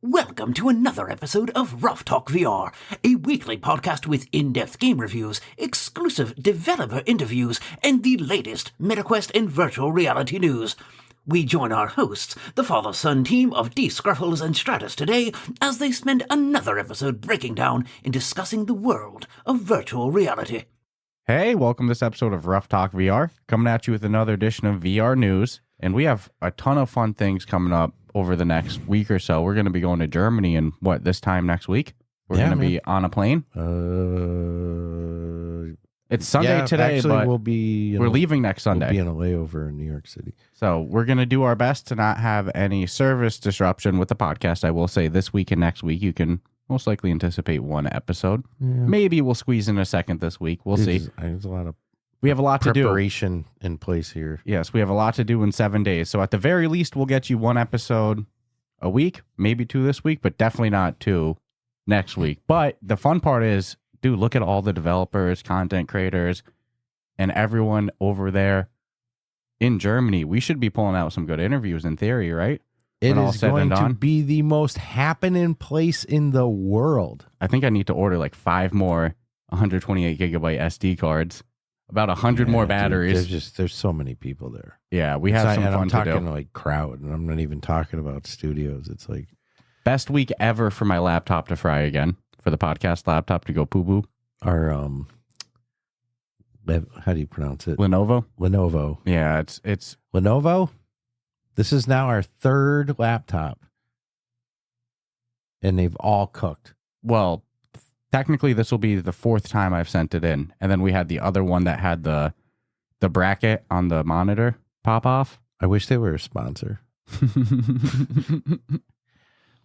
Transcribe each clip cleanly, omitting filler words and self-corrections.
Welcome to another episode of Ruff Talk VR, a weekly podcast with in-depth game reviews, exclusive developer interviews, and the latest MetaQuest and virtual reality news. We join our hosts, the father-son team of D. Scruffles and Stratus today, as they spend another episode breaking down and discussing the world of virtual reality. Hey, welcome to this episode of Ruff Talk VR, coming at you with another edition of VR news, and we have a ton of fun things coming up over the next week or so. We're going to be going to Germany, and this time next week? We're going to be on a plane. It's Sunday today, actually, but we're leaving next Sunday. We'll be in a layover in New York City. So we're going to do our best to not have any service disruption with the podcast. I will say this week and next week, you can most likely anticipate one episode. Yeah. Maybe we'll squeeze in a second this week. We'll see. There's a lot of We have a lot to do. Preparation in place here. Yes, we have a lot to do in 7 days. So at the very least, we'll get you one episode a week, maybe two this week, but definitely not two next week. But the fun part is, dude, look at all the developers, content creators, and everyone over there in Germany. We should be pulling out some good interviews in theory, right? It is going to be the most happening place in the world. I think I need to order like 5 more 128 gigabyte SD cards. About 100 more batteries. Dude, there's so many people there. Yeah, we have some fun I'm to do. talking like crowd, and I'm not even talking about studios. It's like best week ever for my laptop to fry again, for the podcast laptop to go poo-poo. Our how do you pronounce it? Lenovo. Yeah, it's Lenovo. This is now our 3rd laptop, and they've all cooked. Well, technically, this will be the 4th time I've sent it in. And then we had the other one that had the bracket on the monitor pop off. I wish they were a sponsor.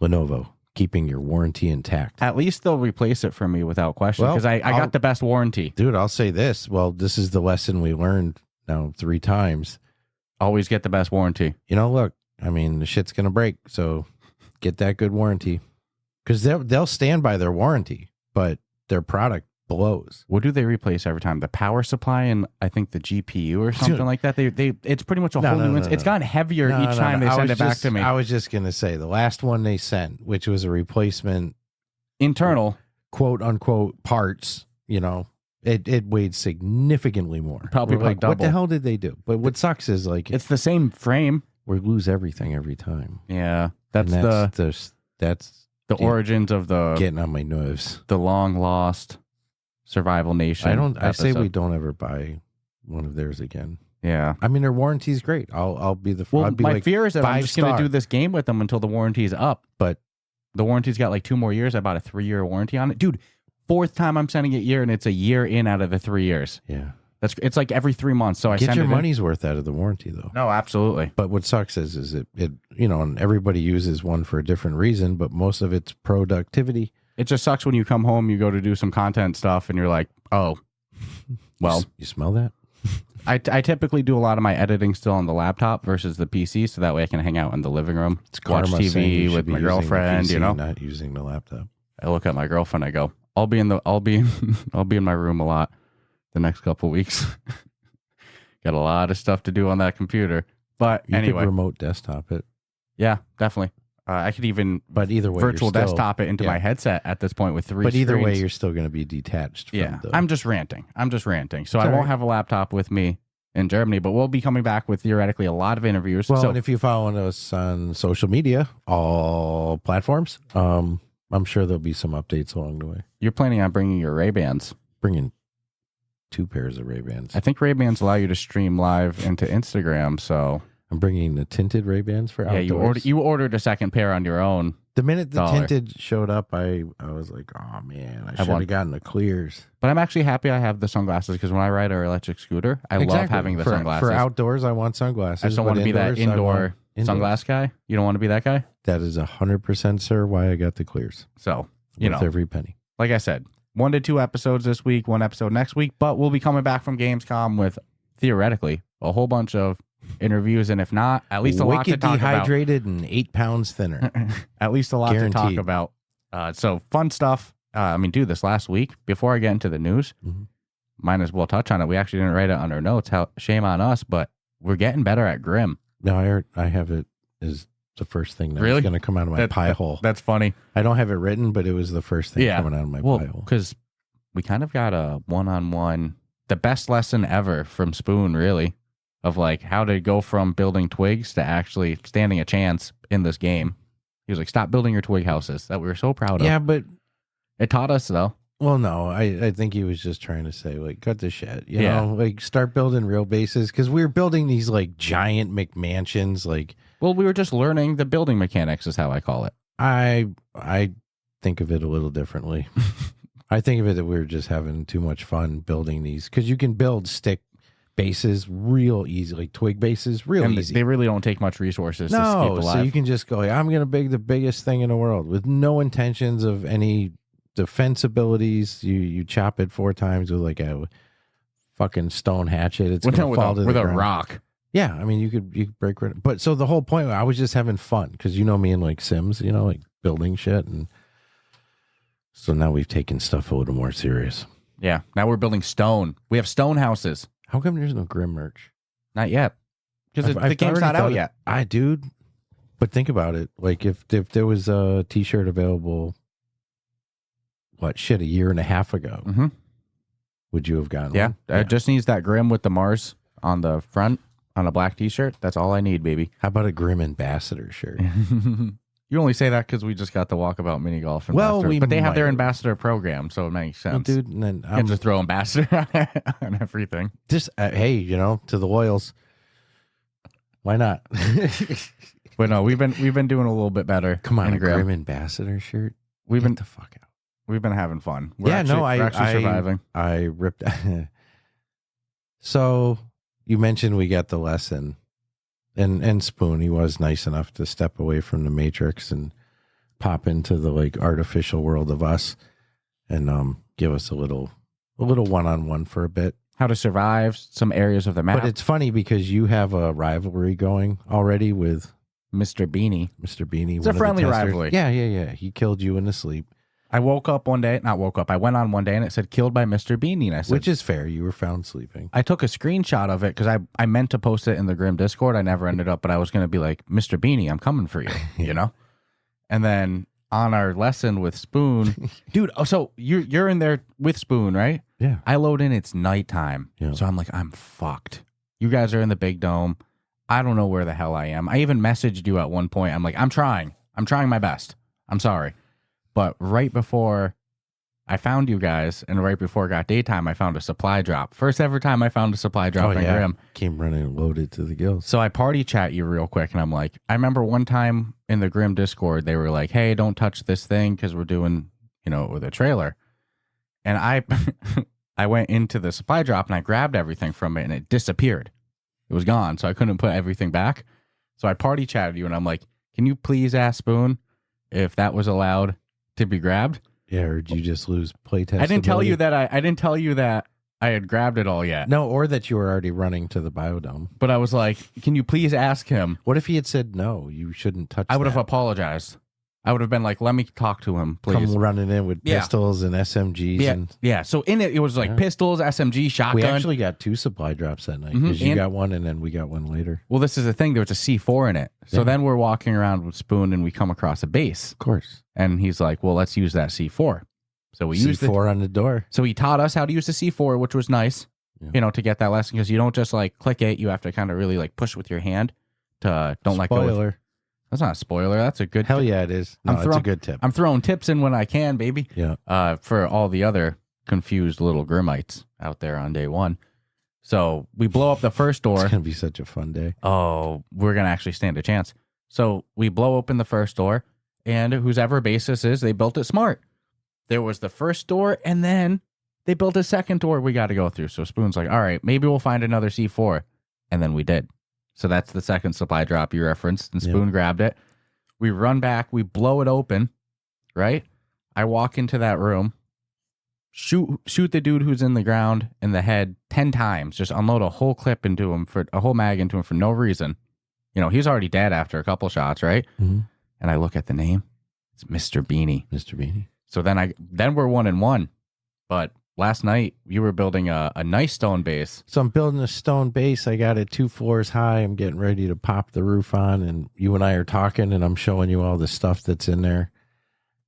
Lenovo, keeping your warranty intact. At least they'll replace it for me without question, because I got the best warranty. Dude, I'll say this. Well, this is the lesson we learned now 3 times. Always get the best warranty. You know, look, I mean, the shit's going to break. So get that good warranty. Because they'll stand by their warranty. But their product blows. What do they replace every time? The power supply and I think the GPU or something like that. It's pretty much a whole new. It's gotten heavier each time they send it back to me. I was just gonna say the last one they sent, which was a replacement internal quote unquote parts. You know, it weighed significantly more. Probably like double. What the hell did they do? But what sucks is like it's the same frame. We lose everything every time. Yeah, that's the origins of the getting on my nerves. The long lost Survival Nation. I say we don't ever buy one of theirs again. Yeah, I mean their warranty's great. I'll be the. Well, I'll be my like fear is that I'm just going to do this game with them until the warranty's up. But the warranty's got like 2 more years. I bought a 3-year warranty on it, dude. 4th time I'm sending it year, and it's a year in out of the 3 years. Yeah, it's like every 3 months. So I get send your money's worth out of the warranty though. No, absolutely. But what sucks is it you know, and everybody uses one for a different reason, but most of it's productivity. It just sucks when you come home, you go to do some content stuff, and you're like, oh, well. You smell that? I typically do a lot of my editing still on the laptop versus the PC, so that way I can hang out in the living room, watch TV with my girlfriend. You know, not using the laptop. I look at my girlfriend. I go, I'll be in my room a lot the next couple weeks. Got a lot of stuff to do on that computer. But you anyway, could remote desktop it. Yeah, definitely. I could even either way, virtual desktop it into my headset at this point with 3 But either screens. way, you're still going to be detached from I'm just ranting. So I won't have a laptop with me in Germany, but we'll be coming back with theoretically a lot of interviews. Well, and if you follow us on social media, all platforms, I'm sure there'll be some updates along the way. You're planning on bringing your Ray-Bans. Bringing 2 pairs of Ray-Bans. I think Ray-Bans allow you to stream live into Instagram, so... I'm bringing the tinted Ray-Bans for outdoors. Yeah, you ordered a second pair on your own. The minute the tinted showed up, I was like, oh man, I should have gotten the clears. But I'm actually happy I have the sunglasses because when I ride our electric scooter, I love having the sunglasses. For outdoors, I want sunglasses. I just don't want to be that indoor sunglass guy. You don't want to be that guy? That is 100%, sir, why I got the clears. So, worth every penny. Like I said, 1 to 2 episodes this week, 1 episode next week, but we'll be coming back from Gamescom with, theoretically, a whole bunch of interviews, and if not, at least a lot to talk about. Dehydrated and 8 pounds thinner. At least a lot to talk about. So fun stuff. Dude, this last week, before I get into the news, might as well touch on it. We actually didn't write it on our notes. Shame on us, but we're getting better at Grim. No, I have it as It's the first thing that Really? was going to come out of my pie hole. That's funny. I don't have it written, but it was the first thing coming out of my pie hole. Because we kind of got a one-on-one, the best lesson ever from Spoon, really, of like how to go from building twigs to actually standing a chance in this game. He was like, stop building your twig houses that we were so proud of. Yeah, but it taught us, though. Well, no, I think he was just trying to say, like, cut the shit. You know, like, start building real bases. Because we were building these, like, giant McMansions, like... Well, we were just learning the building mechanics is how I call it. I think of it a little differently. I think of it that we were just having too much fun building these. Because you can build stick bases real easy, like twig bases real easy. They really don't take much resources to keep alive. So you can just go, like, I'm going to build the biggest thing in the world with no intentions of any... defense abilities. You chop it 4 times with like a fucking stone hatchet. It's gonna fall to the ground. A rock. Yeah, I mean you could break rid of. But so the whole point, I was just having fun because you know me and like Sims, you know, like building shit, and so now we've taken stuff a little more serious. Yeah, now we're building stone. We have stone houses. How come there's no Grim merch? Not yet, because the game's not out yet. Dude, but think about it. Like if there was a T-shirt available. A year and a half ago. Mm-hmm. Would you have gotten one? It just needs that Grim with the Mars on the front on a black t-shirt. That's all I need, baby. How about a Grim ambassador shirt? You only say that because we just got the Walkabout Mini Golf ambassador. But they have their ambassador program, so it makes sense. Well, dude, and then you can just throw ambassador on everything. Just, hey, you know, to the loyals. Why not? But no, we've been doing a little bit better. Come on, a Grim ambassador shirt? Get the fuck out. We've been having fun. We're actually surviving. I ripped. So you mentioned we got the lesson, and Spoon, he was nice enough to step away from the Matrix and pop into the like artificial world of us, and give us a little one-on-one for a bit. How to survive some areas of the map. But it's funny because you have a rivalry going already with Mr. Beanie. Mr. Beanie. It's a friendly rivalry. Yeah. He killed you in the sleep. I woke up one day, I went on one day and it said killed by Mr. Beanie. And I said, which is fair. You were found sleeping. I took a screenshot of it because I meant to post it in the Grim Discord. I never ended up, but I was going to be like, Mr. Beanie, I'm coming for you, you know? And then on our lesson with Spoon, dude, so you're in there with Spoon, right? Yeah. I load in, it's nighttime. Yeah. So I'm like, I'm fucked. You guys are in the big dome. I don't know where the hell I am. I even messaged you at one point. I'm like, I'm trying my best. I'm sorry. But right before I found you guys, and right before it got daytime, I found a supply drop. First ever time I found a supply drop in Grim. Came running loaded to the gills. So I party chat you real quick, and I'm like, I remember one time in the Grim Discord, they were like, hey, don't touch this thing because we're doing, with a trailer. And I went into the supply drop, and I grabbed everything from it, and it disappeared. It was gone, so I couldn't put everything back. So I party chatted you, and I'm like, can you please ask Spoon if that was allowed to be grabbed? Yeah, or did you just lose playtest? I didn't tell you that I didn't tell you that I had grabbed it all yet. No, or that you were already running to the biodome. But I was like, can you please ask him? What if he had said no, you shouldn't touch I would have apologized. I would have been like, let me talk to him, please. Come running in with pistols and SMGs. Yeah. So in it was like pistols, SMG, shotgun. We actually got 2 supply drops that night because you got one and then we got one later. Well, this is the thing. There was a C4 in it. So then we're walking around with Spoon and we come across a base. Of course. And he's like, well, let's use that C4. So we used C4 on the door. So he taught us how to use the C4, which was nice, to get that lesson because you don't just like click it. You have to kind of really like push with your hand to don't let go. Spoiler. That's not a spoiler. That's a good Hell yeah, it is. No, it's a good tip. I'm throwing tips in when I can, baby. Yeah. For all the other confused little Grimites out there on day one. So we blow up the first door. It's going to be such a fun day. Oh, we're going to actually stand a chance. So we blow open the first door, and whose ever base this is, they built it smart. There was the first door, and then they built a second door we got to go through. So Spoon's like, all right, maybe we'll find another C4. And then we did. So that's the second supply drop you referenced, and Spoon grabbed it. We run back, we blow it open, right? I walk into that room, shoot the dude who's in the ground in the head 10 times, just unload a whole clip into him, for a whole mag into him for no reason. He's already dead after a couple shots, right? Mm-hmm. And I look at the name, it's Mr. Beanie. Mr. Beanie. So then we're 1-1, but last night you were building a nice stone base. So I'm building a stone base. I got it 2 floors high. I'm getting ready to pop the roof on, and you and I are talking, and I'm showing you all the stuff that's in there.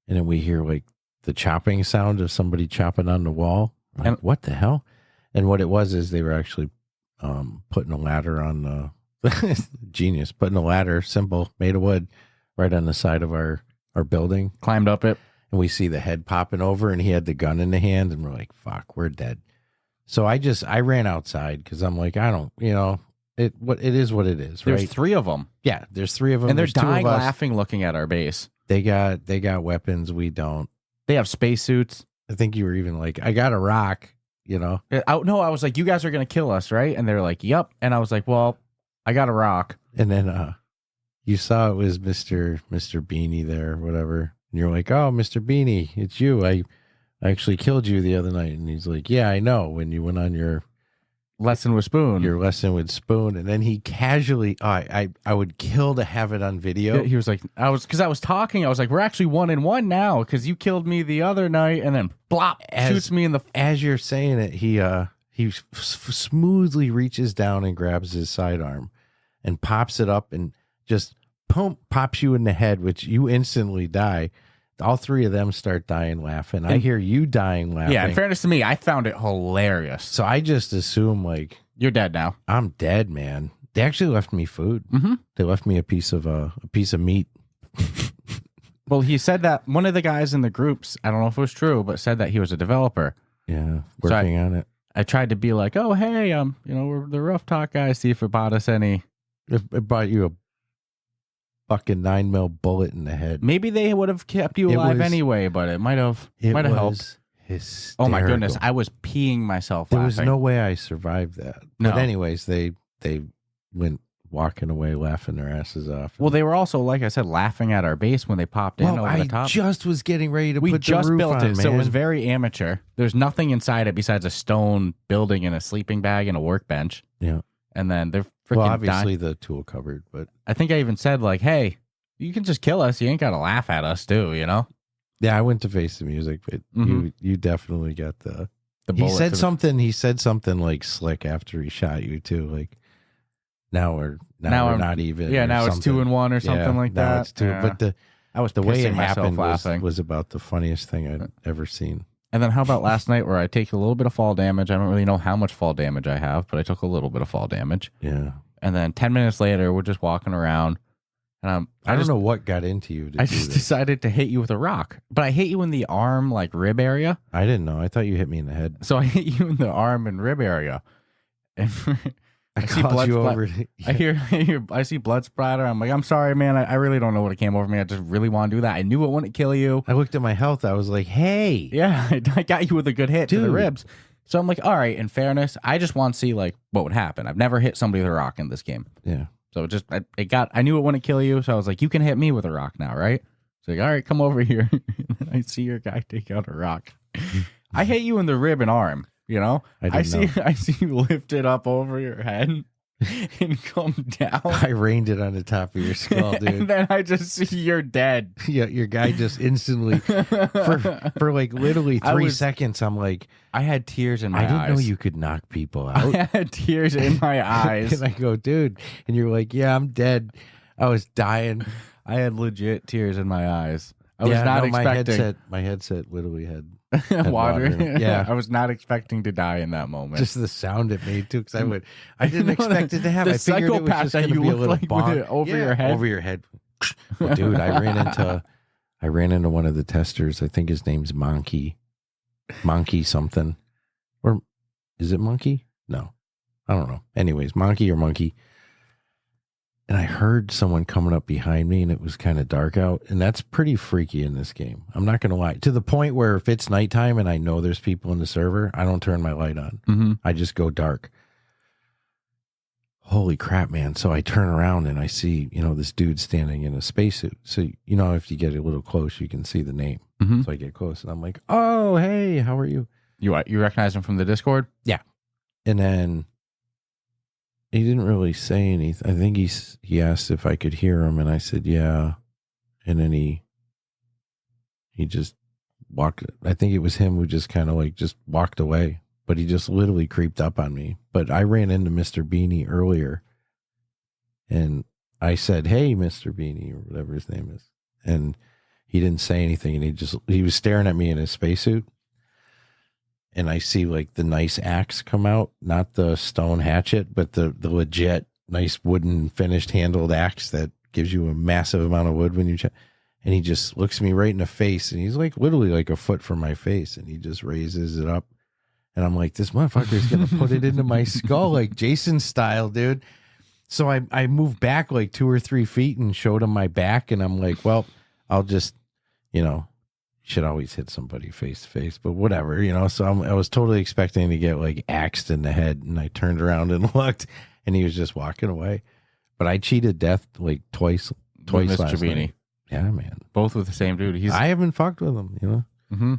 And then we hear like the chopping sound of somebody chopping on the wall. I'm like, what the hell? And what it was is they were actually putting a ladder on the genius, putting a ladder, simple, made of wood, right on the side of our building. Climbed up it. And we see the head popping over, and he had the gun in the hand, and we're like, fuck, we're dead. So I ran outside because I'm like, I don't, it is what it is, right? There's 3 of them. Yeah, there's 3 of them. And they're There's 2 dying of us. laughing looking at our base. They got weapons. We don't. They have spacesuits. I think you were even like, I got a rock, No, I was like, you guys are going to kill us, right? And they're like, yep. And I was like, well, I got a rock. And then you saw it was Mr. Beanie there, or whatever. And you're like, oh, Mr. Beanie, it's you. I actually killed you the other night. And he's like, yeah, I know. When you went on your lesson with Spoon. Your lesson with Spoon. And then he casually, I would kill to have it on video. He was like, because I was talking, I was like, we're actually 1-1 now because you killed me the other night, and then blop, shoots me in the. As you're saying it, he smoothly reaches down and grabs his sidearm and pops it up and just pops you in the head, which you instantly die. All 3 of them start dying laughing. I hear you dying laughing. Yeah, in fairness to me, I found it hilarious. So I just assume like you're dead now. I'm dead, man. They actually left me food. Mm-hmm. They left me a piece of meat. Well, he said that one of the guys in the groups, I don't know if it was true, but said that he was a developer. Yeah, working on it. I tried to be like, oh hey, we're the Ruff Talk guys. See if it bought us any. It bought you a fucking 9mm bullet in the head. Maybe they would have kept you alive anyway, but it might have helped. Hysterical. Oh my goodness, I was peeing myself There laughing. was no way I survived that. No. But anyways, they went walking away laughing their asses off. Well, they were also, like I said, laughing at our base when they popped in over the top. I just was getting ready to we put just the roof built on, it, man. so it was very amateur. There's nothing inside it besides a stone building and a sleeping bag and a workbench. Yeah. And then they're freaking obviously the tool cupboard, but I think I even said like, hey, you can just kill us. You ain't got to laugh at us too, Yeah, I went to face the music, but you definitely got the bullet. He said something like slick after he shot you too, like now we're not even. Yeah, now it's 2-1 or something like that. Now it's 2. Yeah. But I was the way it myself happened laughing. was about the funniest thing I'd ever seen. And then how about last night where I take a little bit of fall damage? I don't really know how much fall damage I have, but I took a little bit of fall damage. Yeah. And then 10 minutes later, we're just walking around. And I don't know what got into you. I just decided to hit you with a rock. But I hit you in the arm, like rib area. I didn't know. I thought you hit me in the head. So I hit you in the arm and rib area. And I see blood over. I see blood splatter. I'm like, I'm sorry, man. I really don't know what came over me. I just really want to do that. I knew it wouldn't kill you. I looked at my health. I was like, hey. Yeah, I got you with a good hit to the Dude. ribs. So I'm like, all right, in fairness, I just want to see like what would happen. I've never hit somebody with a rock in this game. Yeah. So I knew it wouldn't kill you. So I was like, you can hit me with a rock now, right? So like, all right, come over here. And I see your guy take out a rock. I hit you in the rib and arm. I see you lift it up over your head and come down. I rained it on the top of your skull, dude. And then I just see you're dead. Yeah, your guy just instantly for like literally 3 seconds. I'm like, I had tears in my eyes. I didn't know you could knock people out. I had tears in my eyes. And I go, dude, and you're like, yeah, I'm dead. I was dying. I had legit tears in my eyes. I was not expecting. My headset literally had water. Yeah, I was not expecting to die in that moment. Just the sound it made too, because I didn't expect it to happen. The I figured it was psychopath just that going to you be a look little like bonk. with it over your head. Over your head. But dude, I ran into one of the testers. I think his name's Monkey something, or is it Monkey? No, I don't know. Anyways, Monkey or Monkey. And I heard someone coming up behind me, and it was kind of dark out. And that's pretty freaky in this game. I'm not going to lie. To the point where if it's nighttime and I know there's people in the server, I don't turn my light on. Mm-hmm. I just go dark. Holy crap, man. So I turn around and I see, this dude standing in a spacesuit. So, if you get a little close, you can see the name. Mm-hmm. So I get close and I'm like, oh, hey, how are you? You recognize him from the Discord? Yeah. And then he didn't really say anything. I think he asked if I could hear him, and I said, yeah. And then he just walked. I think it was him who just kind of like just walked away, but he just literally creeped up on me. But I ran into Mr. Beanie earlier, and I said, "Hey, Mr. Beanie," or whatever his name is, and he didn't say anything, and he was staring at me in his spacesuit. And I see like the nice axe come out, not the stone hatchet, but the legit nice wooden finished handled axe that gives you a massive amount of wood when you and he just looks me right in the face, and he's like literally like a foot from my face, and he just raises it up, and I'm like, this motherfucker's gonna put it into my skull like Jason style, dude. So I moved back like 2 or 3 feet and showed him my back, and I'm like, well, I'll just, should always hit somebody face to face, but whatever, so I was totally expecting to get like axed in the head, and I turned around and looked, and he was just walking away. But I cheated death like twice Mr. last Beanie. night. Yeah, man. Both with the same dude. I haven't fucked with him, Mm-hmm.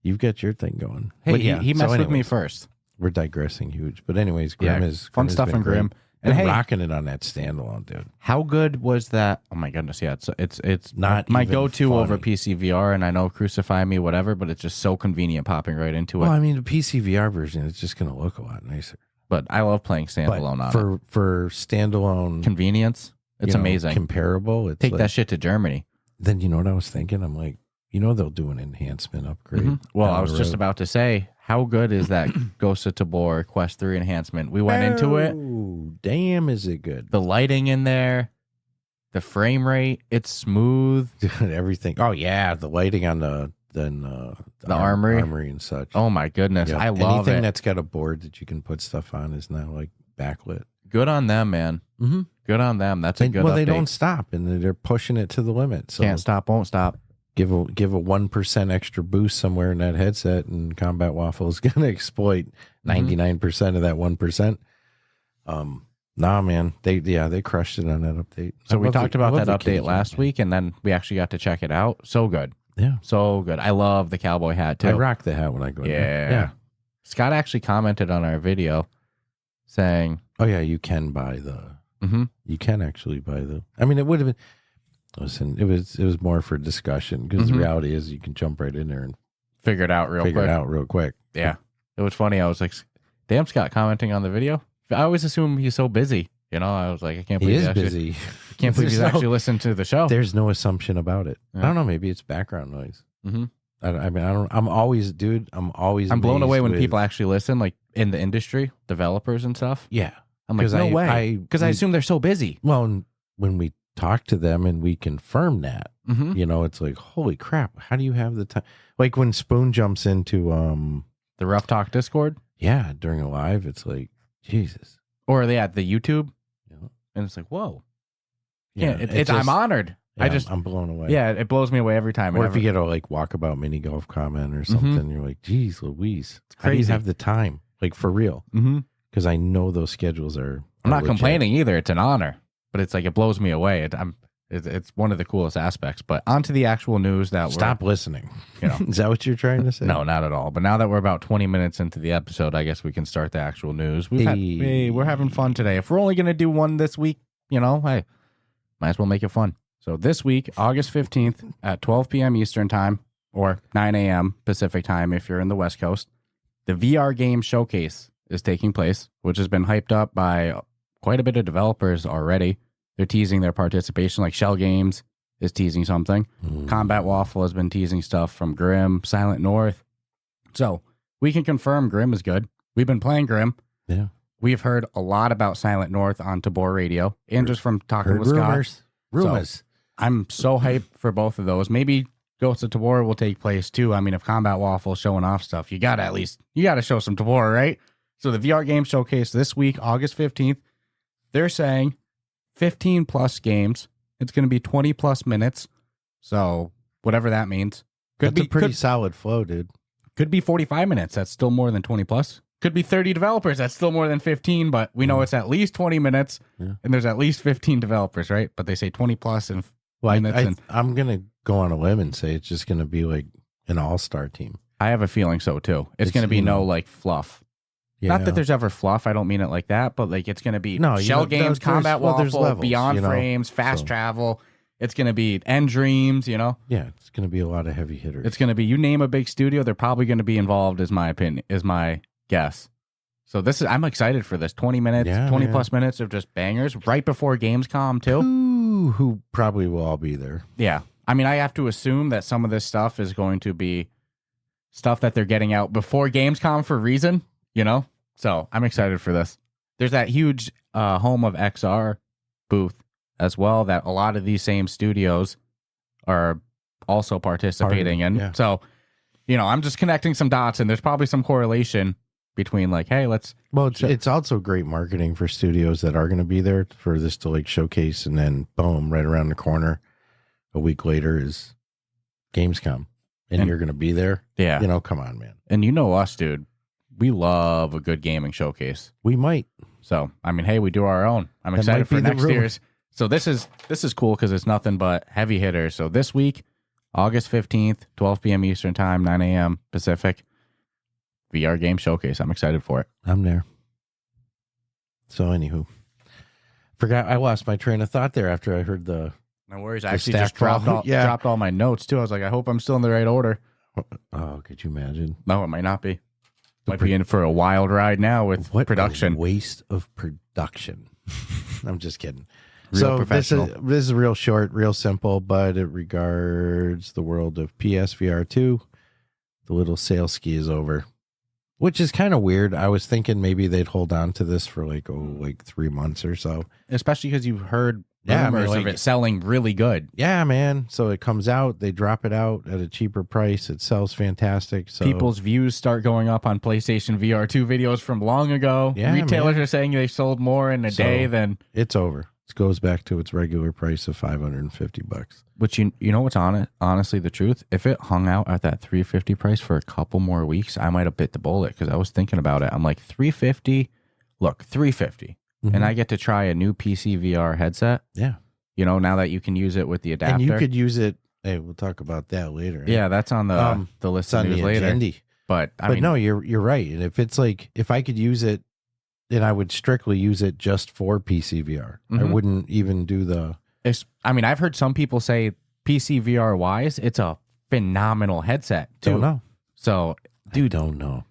You've got your thing going. Hey, But he messed with me first. We're digressing huge. But anyways, Grim is fun Grim stuff has been in Grim. great. And Been hey, rocking it on that standalone, dude. how good was that? Oh my goodness, yeah, it's Not my even go-to funny. over PCVR, and I know crucify me, whatever, but it's just so convenient popping right into it. Well, I mean, the PCVR version is just going to look a lot nicer. But I love playing standalone But on it. for standalone, Convenience, it's amazing. comparable. It's Take like, that shit to Germany. Then you know what I was thinking? I'm like, they'll do an enhancement upgrade. Mhm. Well, down I was the just road. about to say, how good is that Ghost of Tabor Quest 3 enhancement? We went into it. Oh, damn, is it good? The lighting in there, the frame rate, it's smooth. Everything. Oh yeah, the lighting on the armory and such. Oh my goodness, Yeah. I love anything it. that's got a board that you can put stuff on is now like backlit. Good on them, man. Mm-hmm. Good on them. That's a good Well, update. they don't stop, and they're pushing it to the limit. So Can't stop, won't stop. give a 1% extra boost somewhere in that headset, and Combat Waffle is going to exploit 99% of that 1%. Nah, man, they crushed it on that update. So I we love talked the- about I love that the update cage, last man. week, and then we actually got to check it out. So good. Yeah, So good. I love the cowboy hat, too. I rock the hat when I go. in there. Yeah. Scott actually commented on our video saying, Oh yeah, you can buy the. Mhm. You can actually buy the. I mean, it would have been. Listen, it was more for discussion, because the Mhm. reality is you can jump right in there and figure it out real figure quick. it out real quick. Yeah. It was funny. I was like, damn, Scott commenting on the video. I always assume he's so busy. I was like, I can't He believe is actually, busy. Can't believe he's There's no- actually listened to the show. There's no assumption about it. Yeah. I don't know. Maybe it's background noise. Mm-hmm. I mean, I don't. I'm always, dude. I'm blown amazed away when with- people actually listen, like in the industry, developers and stuff. Yeah. I'm like, 'Cause no I- way. Because I we- assume they're so busy. Well, and when we talk to them and we confirm that, Mm-hmm. it's like, holy crap! How do you have the time? Like when Spoon jumps into The Ruff Talk Discord, during a live, it's like, Jesus. or they at the YouTube, Yeah. and it's like, whoa. Yeah, Yeah, I'm honored. I'm blown away. Yeah, it blows me away every time. Or if you get a like walkabout mini golf comment or something, you're like, geez, Louise, how do you crazy. have the time? Like for real? Mm-hmm. Because I know those schedules are. I'm not legit. complaining either. It's an honor, but it's like it blows me away. It's one of the coolest aspects. But onto the actual news that Stop listening. You know. Is that what you're trying to say? No, not at all. But now that we're about 20 minutes into the episode, I guess we can start the actual news. Hey. We're having fun today. If we're only going to do one this week, hey, might as well make it fun. So this week, August 15th at 12 p.m. Eastern Time or 9 a.m. Pacific Time if you're in the West Coast, the VR Game Showcase is taking place, which has been hyped up by quite a bit of developers already. They're teasing their participation, like Schell Games is teasing something. Combat Waffle has been teasing stuff from Grim, Silent North. So we can confirm Grim is good. We've been playing Grim. Yeah. We've heard a lot about Silent North on Tabor Radio and just from talking with Scott. Rumors. I'm so hyped for both of those. Maybe Ghost of Tabor will take place too. I mean, if Combat Waffle is showing off stuff, you got to show some Tabor, right? So the VR Game Showcase this week, August 15th, they're saying 15 plus games. It's going to be 20 plus minutes. So whatever that means. That's a pretty solid flow, dude. Could be 45 minutes. That's still more than 20 plus. Could be 30 developers. That's still more than 15, but we know it's at least 20 minutes and there's at least 15 developers, right? But they say 20 plus and minutes. I'm going to go on a limb and say it's just going to be like an all-star team. I have a feeling so too. It's going to be no like fluff. Yeah. Not that there's ever fluff. I don't mean it like that, but like it's going to be No, Shell Games, there's Combat levels, Waffle, Beyond Frames, Fast so. Travel. It's going to be End Dreams, you know? Yeah, it's going to be a lot of heavy hitters. It's going to be, you name a big studio, they're probably going to be involved, is my opinion, is my guess. So I'm excited for this. 20 minutes, 20 plus minutes of just bangers right before Gamescom, too. Who probably will all be there. Yeah. I mean, I have to assume that some of this stuff is going to be stuff that they're getting out before Gamescom for a reason, you know? So I'm excited for this. There's that huge Home of XR booth as well that a lot of these same studios are also participating in. Yeah. So, you know, I'm just connecting some dots, and there's probably some correlation between like, hey, let's... Well, it's also great marketing for studios that are going to be there for this to like showcase, and then boom, right around the corner, a week later is Gamescom, and you're going to be there. Yeah. You know, come on, man. And you know us, dude. We love a good gaming showcase. We might. So, I mean, hey, we do our own. I'm excited for next year's. So this is cool because it's nothing but heavy hitters. So this week, August 15th, 12 p.m. Eastern Time, 9 a.m. Pacific, VR game showcase. I'm excited for it. I'm there. So anywho, I lost my train of thought there after I heard the... No worries. I actually just dropped all my notes too. I was like, I hope I'm still in the right order. Oh, could you imagine? No, it might not be. Might be in for a wild ride now with production. A waste of production. I'm just kidding. Real professional. This is real short, real simple, but it regards the world of PSVR 2. The little sales ski is over, which is kind of weird. I was thinking maybe they'd hold on to this for like 3 months or so. Especially because you've heard rumors of it selling really good. Yeah, man. So it comes out, they drop it out at a cheaper price. It sells fantastic. So people's views start going up on PlayStation VR 2 videos from long ago. Yeah, retailers are saying they sold more in a day than... It's over. It goes back to its regular price of $550. Which you know what's honestly the truth? If it hung out at that $350 price for a couple more weeks, I might have bit the bullet because I was thinking about it. I'm like, $350. Look, $350, and I get to try a new PCVR headset. Yeah, you know, now that you can use it with the adapter, and you could use it. Hey, we'll talk about that later. Yeah, that's on the list of news later. But I mean, no, you're right. And if it's like if I could use it, then I would strictly use it just for PCVR. I wouldn't even do the... I mean, I've heard some people say PCVR wise, it's a phenomenal headset too. Don't know. So, dude, don't know.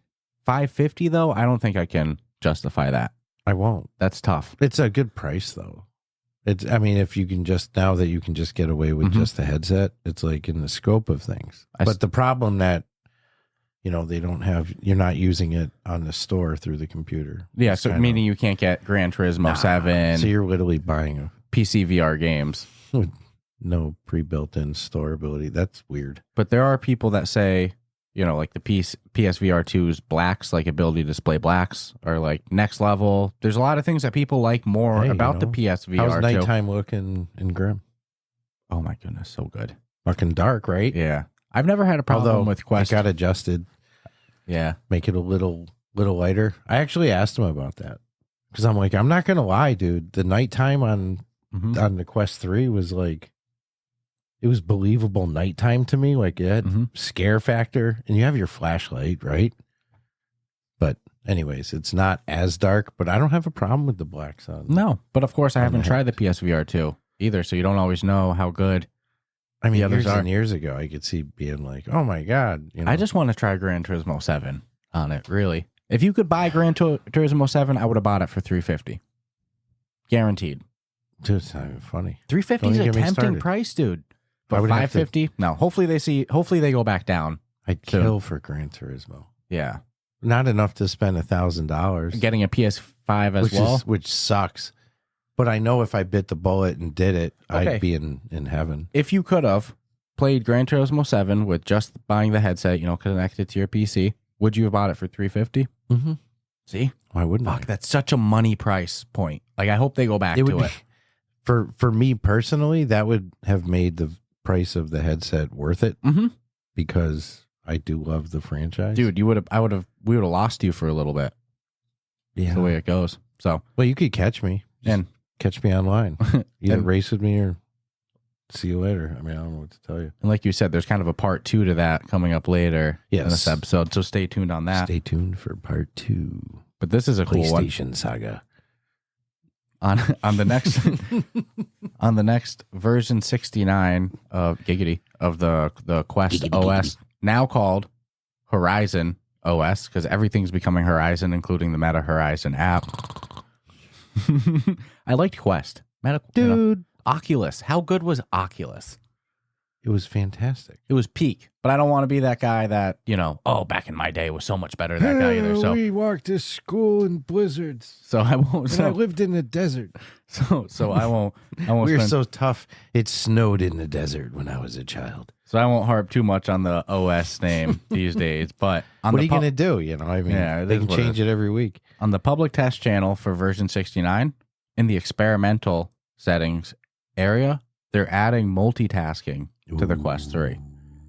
$550 though, I don't think I can justify that. I won't. That's tough. It's a good price though. I mean, if you can now that you can just get away with just the headset, it's like in the scope of things. But the problem that, you know, you're not using it on the store through the computer. Yeah, so meaning you can't get Gran Turismo 7. So you're literally buying a PCVR games with no pre-built-in store ability. That's weird. But there are people that say, you know, like the PSVR 2's blacks, like ability to display blacks, are like next level. There's a lot of things that people like more about the PSVR 2. How's nighttime looking in Grim? Oh my goodness, so good. Fucking dark, right? Yeah. I've never had a problem with Quest. It got adjusted. Yeah. Make it a little lighter. I actually asked him about that. Because I'm like, I'm not going to lie, dude. The nighttime on the Quest 3 was like, it was believable nighttime to me. Like it had scare factor. And you have your flashlight, right? But anyways, it's not as dark. But I don't have a problem with the blacks on. No. But of course, I haven't tried the PSVR 2 either. So you don't always know how good. I mean, years ago, I could see being like, "Oh my god!" You know? I just want to try Gran Turismo 7 on it. Really, if you could buy Gran Turismo 7, I would have bought it for $350, guaranteed. Dude, it's not even funny. $350 is a tempting price, dude. But $550, no. Hopefully they go back down. I'd kill for Gran Turismo. Yeah, not enough to spend $1,000 getting a PS5 as well, which sucks. But I know if I bit the bullet and did it, I'd be in heaven. If you could have played Gran Turismo 7 with just buying the headset, you know, connected to your PC, would you have bought it for $350? Mm-hmm. See? Why wouldn't I? Fuck, that's such a money price point. Like, I hope they go back to it. For me personally, that would have made the price of the headset worth it because I do love the franchise. Dude, we would have lost you for a little bit. Yeah. That's the way it goes. So, well, you could catch me. And catch me online. Either race with me or see you later. I mean, I don't know what to tell you. And like you said, there's kind of a part 2 to that coming up later in this episode. So stay tuned on that. Stay tuned for part 2. But this is a cool one. PlayStation saga. on the next on the next version 69 of Giggity of the Quest OS, now called Horizon OS, because everything's becoming Horizon, including the Meta Horizon app. I liked Quest. Dude. Oculus. How good was Oculus? It was fantastic. It was peak, but I don't want to be that guy that, back in my day was so much better, that guy either. So we walked to school in blizzards. So I won't. And I lived in the desert. So I won't. We were so tough. It snowed in the desert when I was a child. So I won't harp too much on the OS name these days. But what are you going to do? They can change it every week. On the public test channel for version 69, in the experimental settings area, they're adding multitasking to the Quest 3.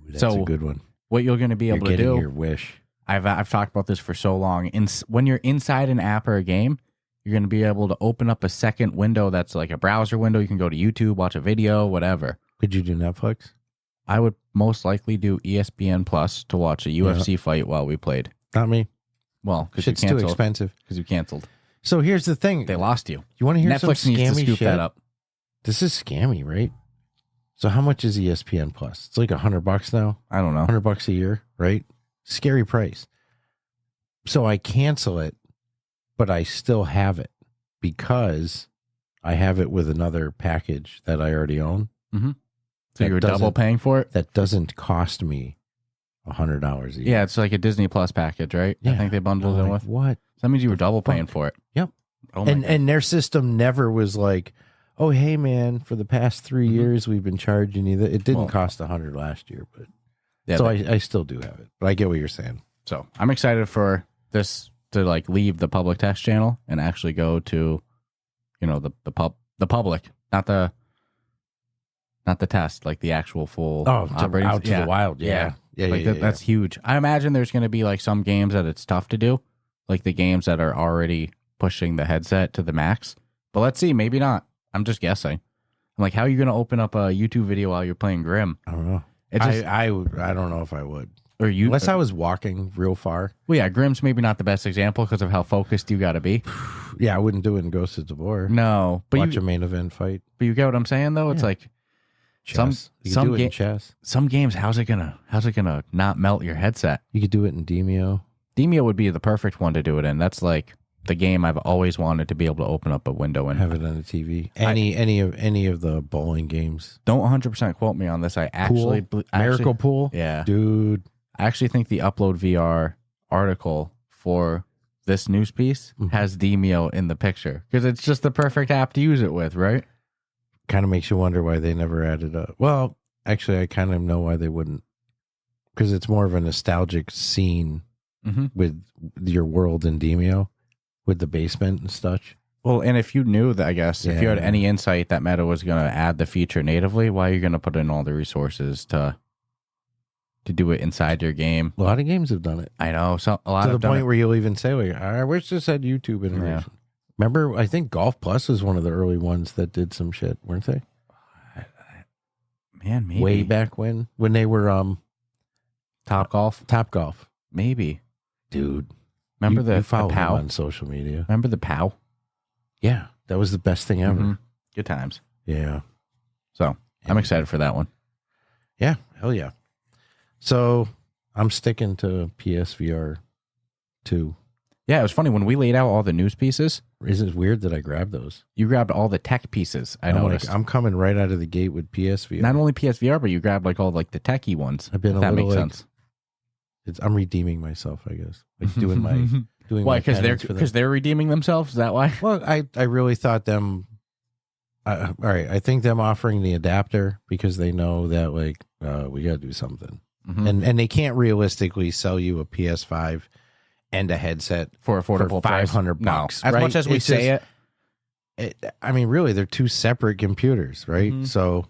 That's a good one. What you're going to be able to do, your wish. I've talked about this for so long. When you're inside an app or a game, you're going to be able to open up a second window that's like a browser window. You can go to YouTube, watch a video, whatever. Could you do Netflix? I would most likely do ESPN Plus to watch a UFC fight while we played. Not me. Well, because it's too expensive. Because you canceled. So here's the thing. They lost you. You want to hear Netflix some scammy needs to scoop shit? that up. This is scammy, right? So how much is ESPN Plus? It's like $100 now. I don't know. $100 a year, right? Scary price. So I cancel it, but I still have it because I have it with another package that I already own. Mm-hmm. So you're double paying for it? That doesn't cost me $100 a year. Yeah, it's like a Disney Plus package, right? Yeah. I think they bundled it with. What? So that means you were double paying for it. Yep. Oh my God. And their system never was like, oh, hey, man, for the past 3 years, we've been charging you that. It didn't cost $100 last year, but yeah, so I still do have it. But I get what you're saying. So I'm excited for this to leave the public test channel and actually go to, the public, not the test, like the actual full operating out to the wild. Yeah. That's huge. I imagine there's going to be like some games that it's tough to do, like the games that are already pushing the headset to the max. But let's see, maybe not. I'm just guessing. I'm like, how are you going to open up a YouTube video while you're playing Grim? I don't know. I don't know if I would. Unless I was walking real far. Well, yeah, Grim's maybe not the best example because of how focused you got to be. Yeah, I wouldn't do it in Ghost of Tabor. No, but watch a main event fight. But you get what I'm saying, though. It's like chess. You could do it in chess. Some games, how's it gonna not melt your headset? You could do it in Demio. Demio would be the perfect one to do it in. That's like the game I've always wanted to be able to open up a window and have it on the TV. Any of the bowling games. Don't 100% quote me on this. I actually Miracle Pool. Yeah, dude. I actually think the Upload VR article for this news piece has Demio in the picture because it's just the perfect app to use it with, right? Kind of makes you wonder why they never added up. Well, actually, I kind of know why they wouldn't, because it's more of a nostalgic scene with your world in Demio, with the basement and such. Well, and if you knew that, I guess, if you had any insight that Meta was going to add the feature natively, why are you going to put in all the resources to do it inside your game? A lot of games have done it. I know. So a lot to the point where you'll even say, like, I wish this had YouTube integration. Yeah. Remember, I think Golf Plus was one of the early ones that did some shit, weren't they? Man, maybe. Way back when they were Top Golf? Top Golf. Maybe. Dude. Remember you the follow POW? On social media. Remember the POW? Yeah. That was the best thing ever. Good times. Yeah. So I'm excited for that one. Yeah. Hell yeah. So I'm sticking to PSVR 2. Yeah, it was funny when we laid out all the news pieces. Is it weird that I grabbed those? You grabbed all the tech pieces. I noticed. I'm coming right out of the gate with PSVR. Not only PSVR, but you grabbed like all like the techie ones. I've been if that makes sense. I'm reading myself, I guess. Like doing my why? Because they're redeeming themselves. Is that why? Well, I really thought them. All right, I think them offering the adapter because they know that like we got to do something, and they can't realistically sell you a PS5 and a headset for affordable $500. No. As much as we say it, I mean, really, they're two separate computers, right? So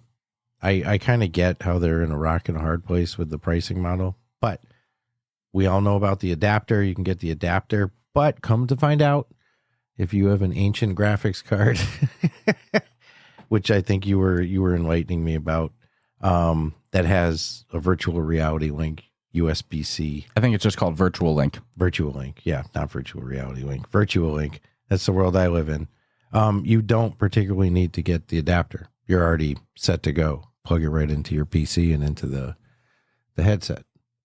I kind of get how they're in a rock and a hard place with the pricing model, but we all know about the adapter. You can get the adapter, but come to find out, if you have an ancient graphics card, which I think you were enlightening me about, that has a virtual reality link, USB-C. I think it's just called Virtual Link. Virtual Link. Yeah, not virtual reality link. Virtual Link. That's the world I live in. You don't particularly need to get the adapter. You're already set to go. Plug it right into your PC and into the headset.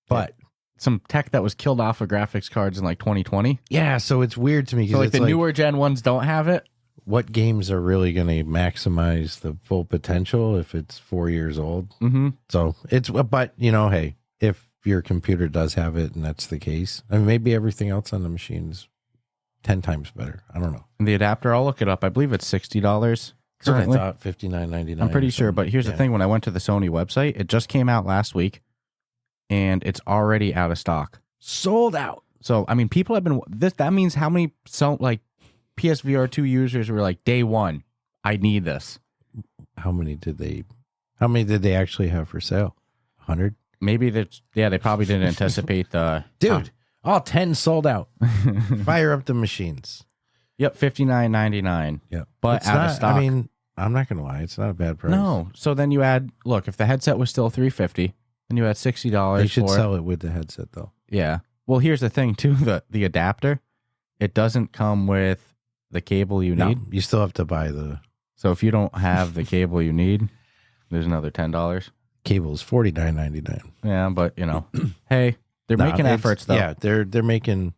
But some tech that was killed off of graphics cards in like 2020. yeah, so it's weird to me. So like the newer gen ones don't have it. What games are really going to maximize the full potential if it's 4 years old? Mm-hmm. So it's, but hey, if your computer does have it and that's the case, I mean, maybe everything else on the machine is 10 times better. I don't know. And the adapter, I'll look it up. I believe it's $60 So I currently. thought $59.99. I'm pretty sure, but here's the thing. When I went to the Sony website, it just came out last week, and it's already out of stock. Sold out. So, I mean, people have been... That means how many PSVR 2 users were like, day one, I need this. How many did they actually have for sale? 100? Maybe they probably didn't anticipate the... Dude, all 10 sold out. Fire up the machines. Yep, $59.99. Yeah. But it's out not, of stock. I mean, I'm not going to lie. It's not a bad price. No. So then you add... Look, if the headset was still $350, then you add $60 They should for sell it with the headset, though. Yeah. Well, here's the thing, too. The adapter, it doesn't come with the cable you need. You still have to buy the... So if you don't have the cable you need, there's another $10. Cable is $49.99. Yeah, but, hey, they're making efforts, though. Yeah, they're making...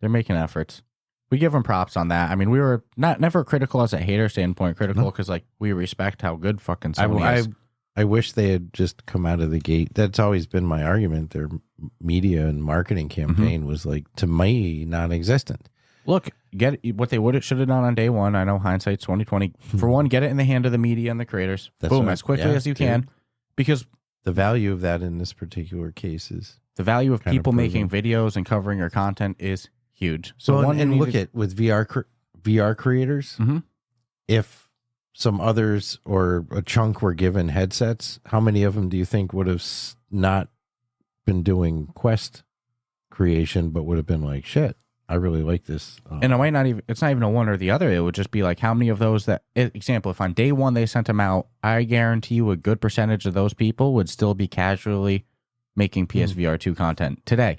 They're making efforts. We give them props on that. I mean, we were never critical as a hater standpoint, critical because, we respect how good fucking Sony is. I wish they had just come out of the gate. That's always been my argument. Their media and marketing campaign was, to me, non-existent. Look, get what they should have done on day one. I know hindsight's 2020. For one, get it in the hand of the media and the creators. Boom, as quickly as you can. Because the value of that in this particular case is... The value of people making videos and covering your content is huge. So look at with VR creators, if some others or a chunk were given headsets, how many of them do you think would have not been doing Quest creation, but would have been like, shit, I really like this. And it might not even, it's not even a one or the other. It would just be like, how many of those example, if on day one they sent them out, I guarantee you a good percentage of those people would still be casually making PSVR 2 content today.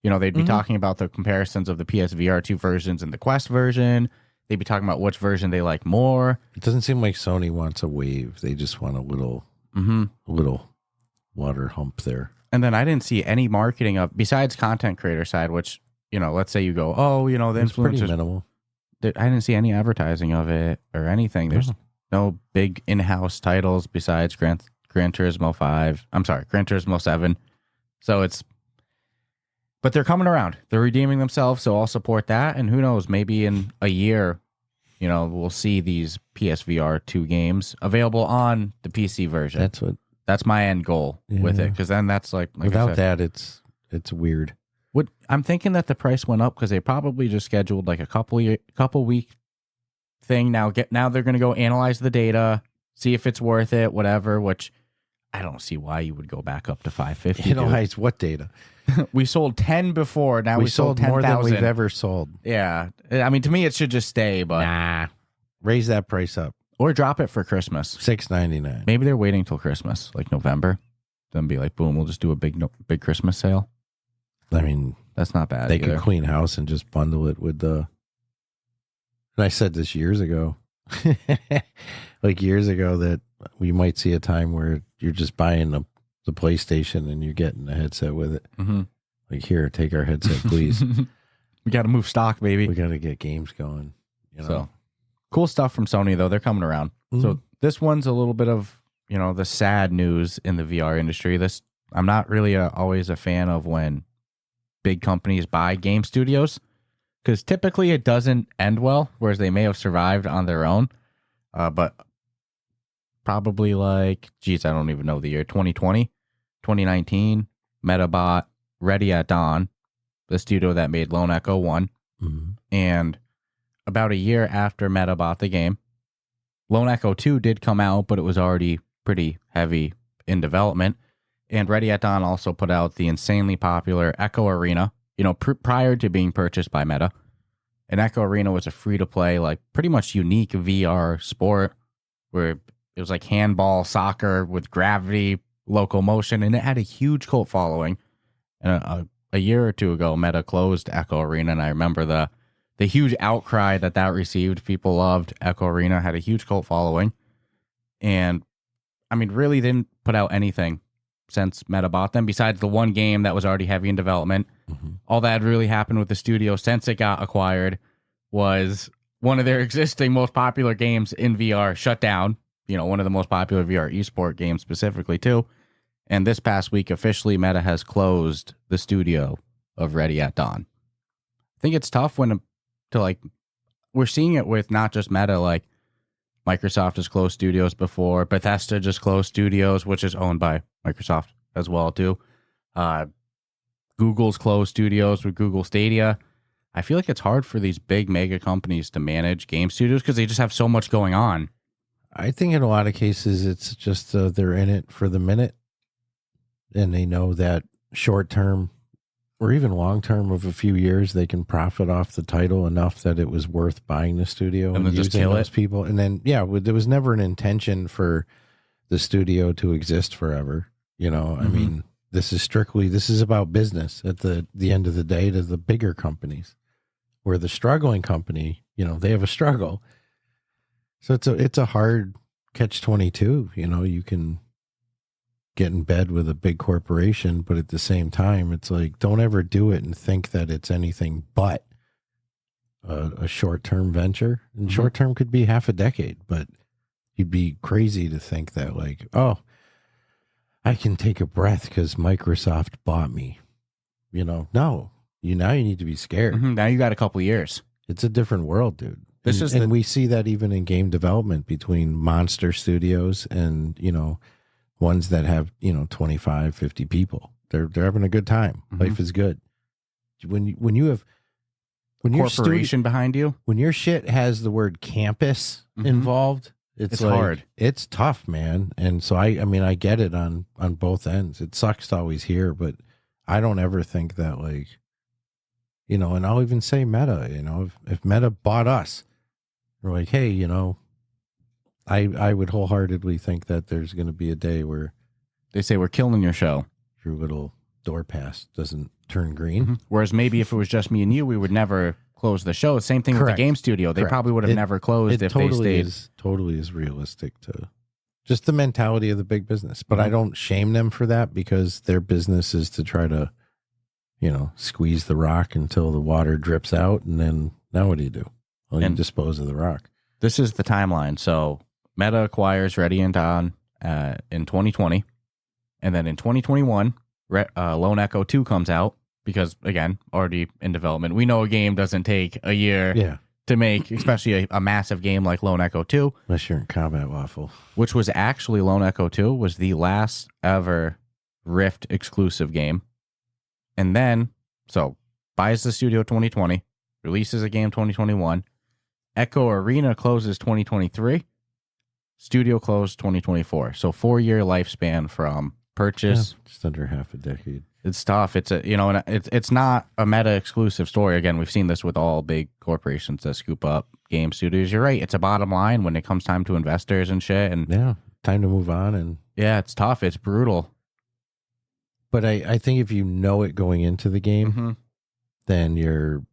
They'd be talking about the comparisons of the PSVR 2 versions and the Quest version. They'd be talking about which version they like more. It doesn't seem like Sony wants a wave. They just want a little water hump there. And then I didn't see any marketing of, besides content creator side, which, let's say you go, the influencers. Pretty minimal. I didn't see any advertising of it or anything. There's no big in-house titles besides Gran Turismo 5. I'm sorry, Gran Turismo 7. So but they're coming around. They're redeeming themselves, so I'll support that. And who knows, maybe in a year, we'll see these PSVR 2 games available on the PC version. That's my end goal with it, because then that's like without that, it's weird. I'm thinking that the price went up because they probably just scheduled like a couple week thing. Now they're going to go analyze the data, see if it's worth it, whatever. Which I don't see why you would go back up to 550. Analyze what data? We sold 10 before. Now we sold 10,000. More than we've ever sold. Yeah, I mean, to me, it should just stay. But nah, raise that price up or drop it for Christmas. $6.99. Maybe they're waiting till Christmas, like November. Then be like, boom, we'll just do a big Christmas sale. I mean, that's not bad. They could clean house and just bundle it with the. And I said this years ago, that we might see a time where you're just buying the PlayStation and you're getting a headset with it. Mm-hmm. Like, here, take our headset, please. We got to move stock, baby. We got to get games going. So cool stuff from Sony, though. They're coming around. Mm-hmm. So this one's a little bit of the sad news in the VR industry. I'm not really always a fan of when big companies buy game studios, because typically it doesn't end well, whereas they may have survived on their own. But probably I don't even know the year, 2020, 2019, Metabot, Ready at Dawn, the studio that made Lone Echo 1. Mm-hmm. And about a year after Meta bought the game, Lone Echo 2 did come out, but it was already pretty heavy in development. And Ready at Dawn also put out the insanely popular Echo Arena, prior to being purchased by Meta. And Echo Arena was a free-to-play, pretty much unique VR sport where it was like handball, soccer with gravity, locomotion, and it had a huge cult following. And a year or two ago, Meta closed Echo Arena, and I remember the the huge outcry that received. People loved Echo Arena, had a huge cult following. And, I mean, really didn't put out anything since Meta bought them, besides the one game that was already heavy in development. All that had really happened with the studio since it got acquired was one of their existing most popular games in VR shut down. You know, one of the most popular VR esport games specifically, too. And this past week, officially, Meta has closed the studio of Ready at Dawn. I think it's tough we're seeing it with not just Meta, like Microsoft has closed studios before. Bethesda just closed studios, which is owned by Microsoft as well, too. Google's closed studios with Google Stadia. I feel like it's hard for these big mega companies to manage game studios because they just have so much going on. I think in a lot of cases, it's just they're in it for the minute. And they know that short term or even long term of a few years, they can profit off the title enough that it was worth buying the studio and then just using kill those people. And then, there was never an intention for the studio to exist forever. You know, I mean, this is about business at the end of the day to the bigger companies, where the struggling company, you know, they have a struggle. So it's a hard catch-22. You know, you can get in bed with a big corporation, but at the same time, it's like, don't ever do it and think that it's anything but a short-term venture. And short-term could be half a decade, but you'd be crazy to think that, like, oh, I can take a breath because Microsoft bought me. You know, no. Now you need to be scared. Now you got a couple years. It's a different world, dude. And we see that even in game development between monster studios and, you know, ones that have, you know, 25, 50 people. They're having a good time. Life is good. When you have your corporation behind you, when your shit has the word campus involved, it's like, hard. It's tough, man. And so I mean, I get it on both ends. It sucks to always hear, but I don't ever think that, like, you know, and I'll even say Meta, you know, if Meta bought us, we're like, hey, you know, I would wholeheartedly think that there's going to be a day where they say we're killing your show. Your little door pass doesn't turn green. Whereas maybe if it was just me and you, we would never close the show. Same thing with the game studio. They probably would have never closed if they stayed. Totally is realistic to just the mentality of the big business. But I don't shame them for that because their business is to try to, you know, squeeze the rock until the water drips out. And then now what do? Well, you dispose of the rock. This is the timeline. So Meta acquires Ready and Dawn in 2020. And then in 2021, Lone Echo 2 comes out because, again, already in development. We know a game doesn't take a year to make, especially a massive game like Lone Echo 2. Unless you're in Combat Waffle. Which was actually, Lone Echo 2 was the last ever Rift exclusive game. And then, so, buys the studio 2020, releases a game 2021. Echo Arena closes 2023. Studio closed 2024. So 4-year lifespan from purchase. Yeah, just under half a decade. It's tough. It's a, you know, and it's not a Meta exclusive story. Again, we've seen this with all big corporations that scoop up game studios. You're right. It's a bottom line when it comes time to investors and shit. And yeah, time to move on. And yeah, it's tough. It's brutal. But I think if you know it going into the game, then you're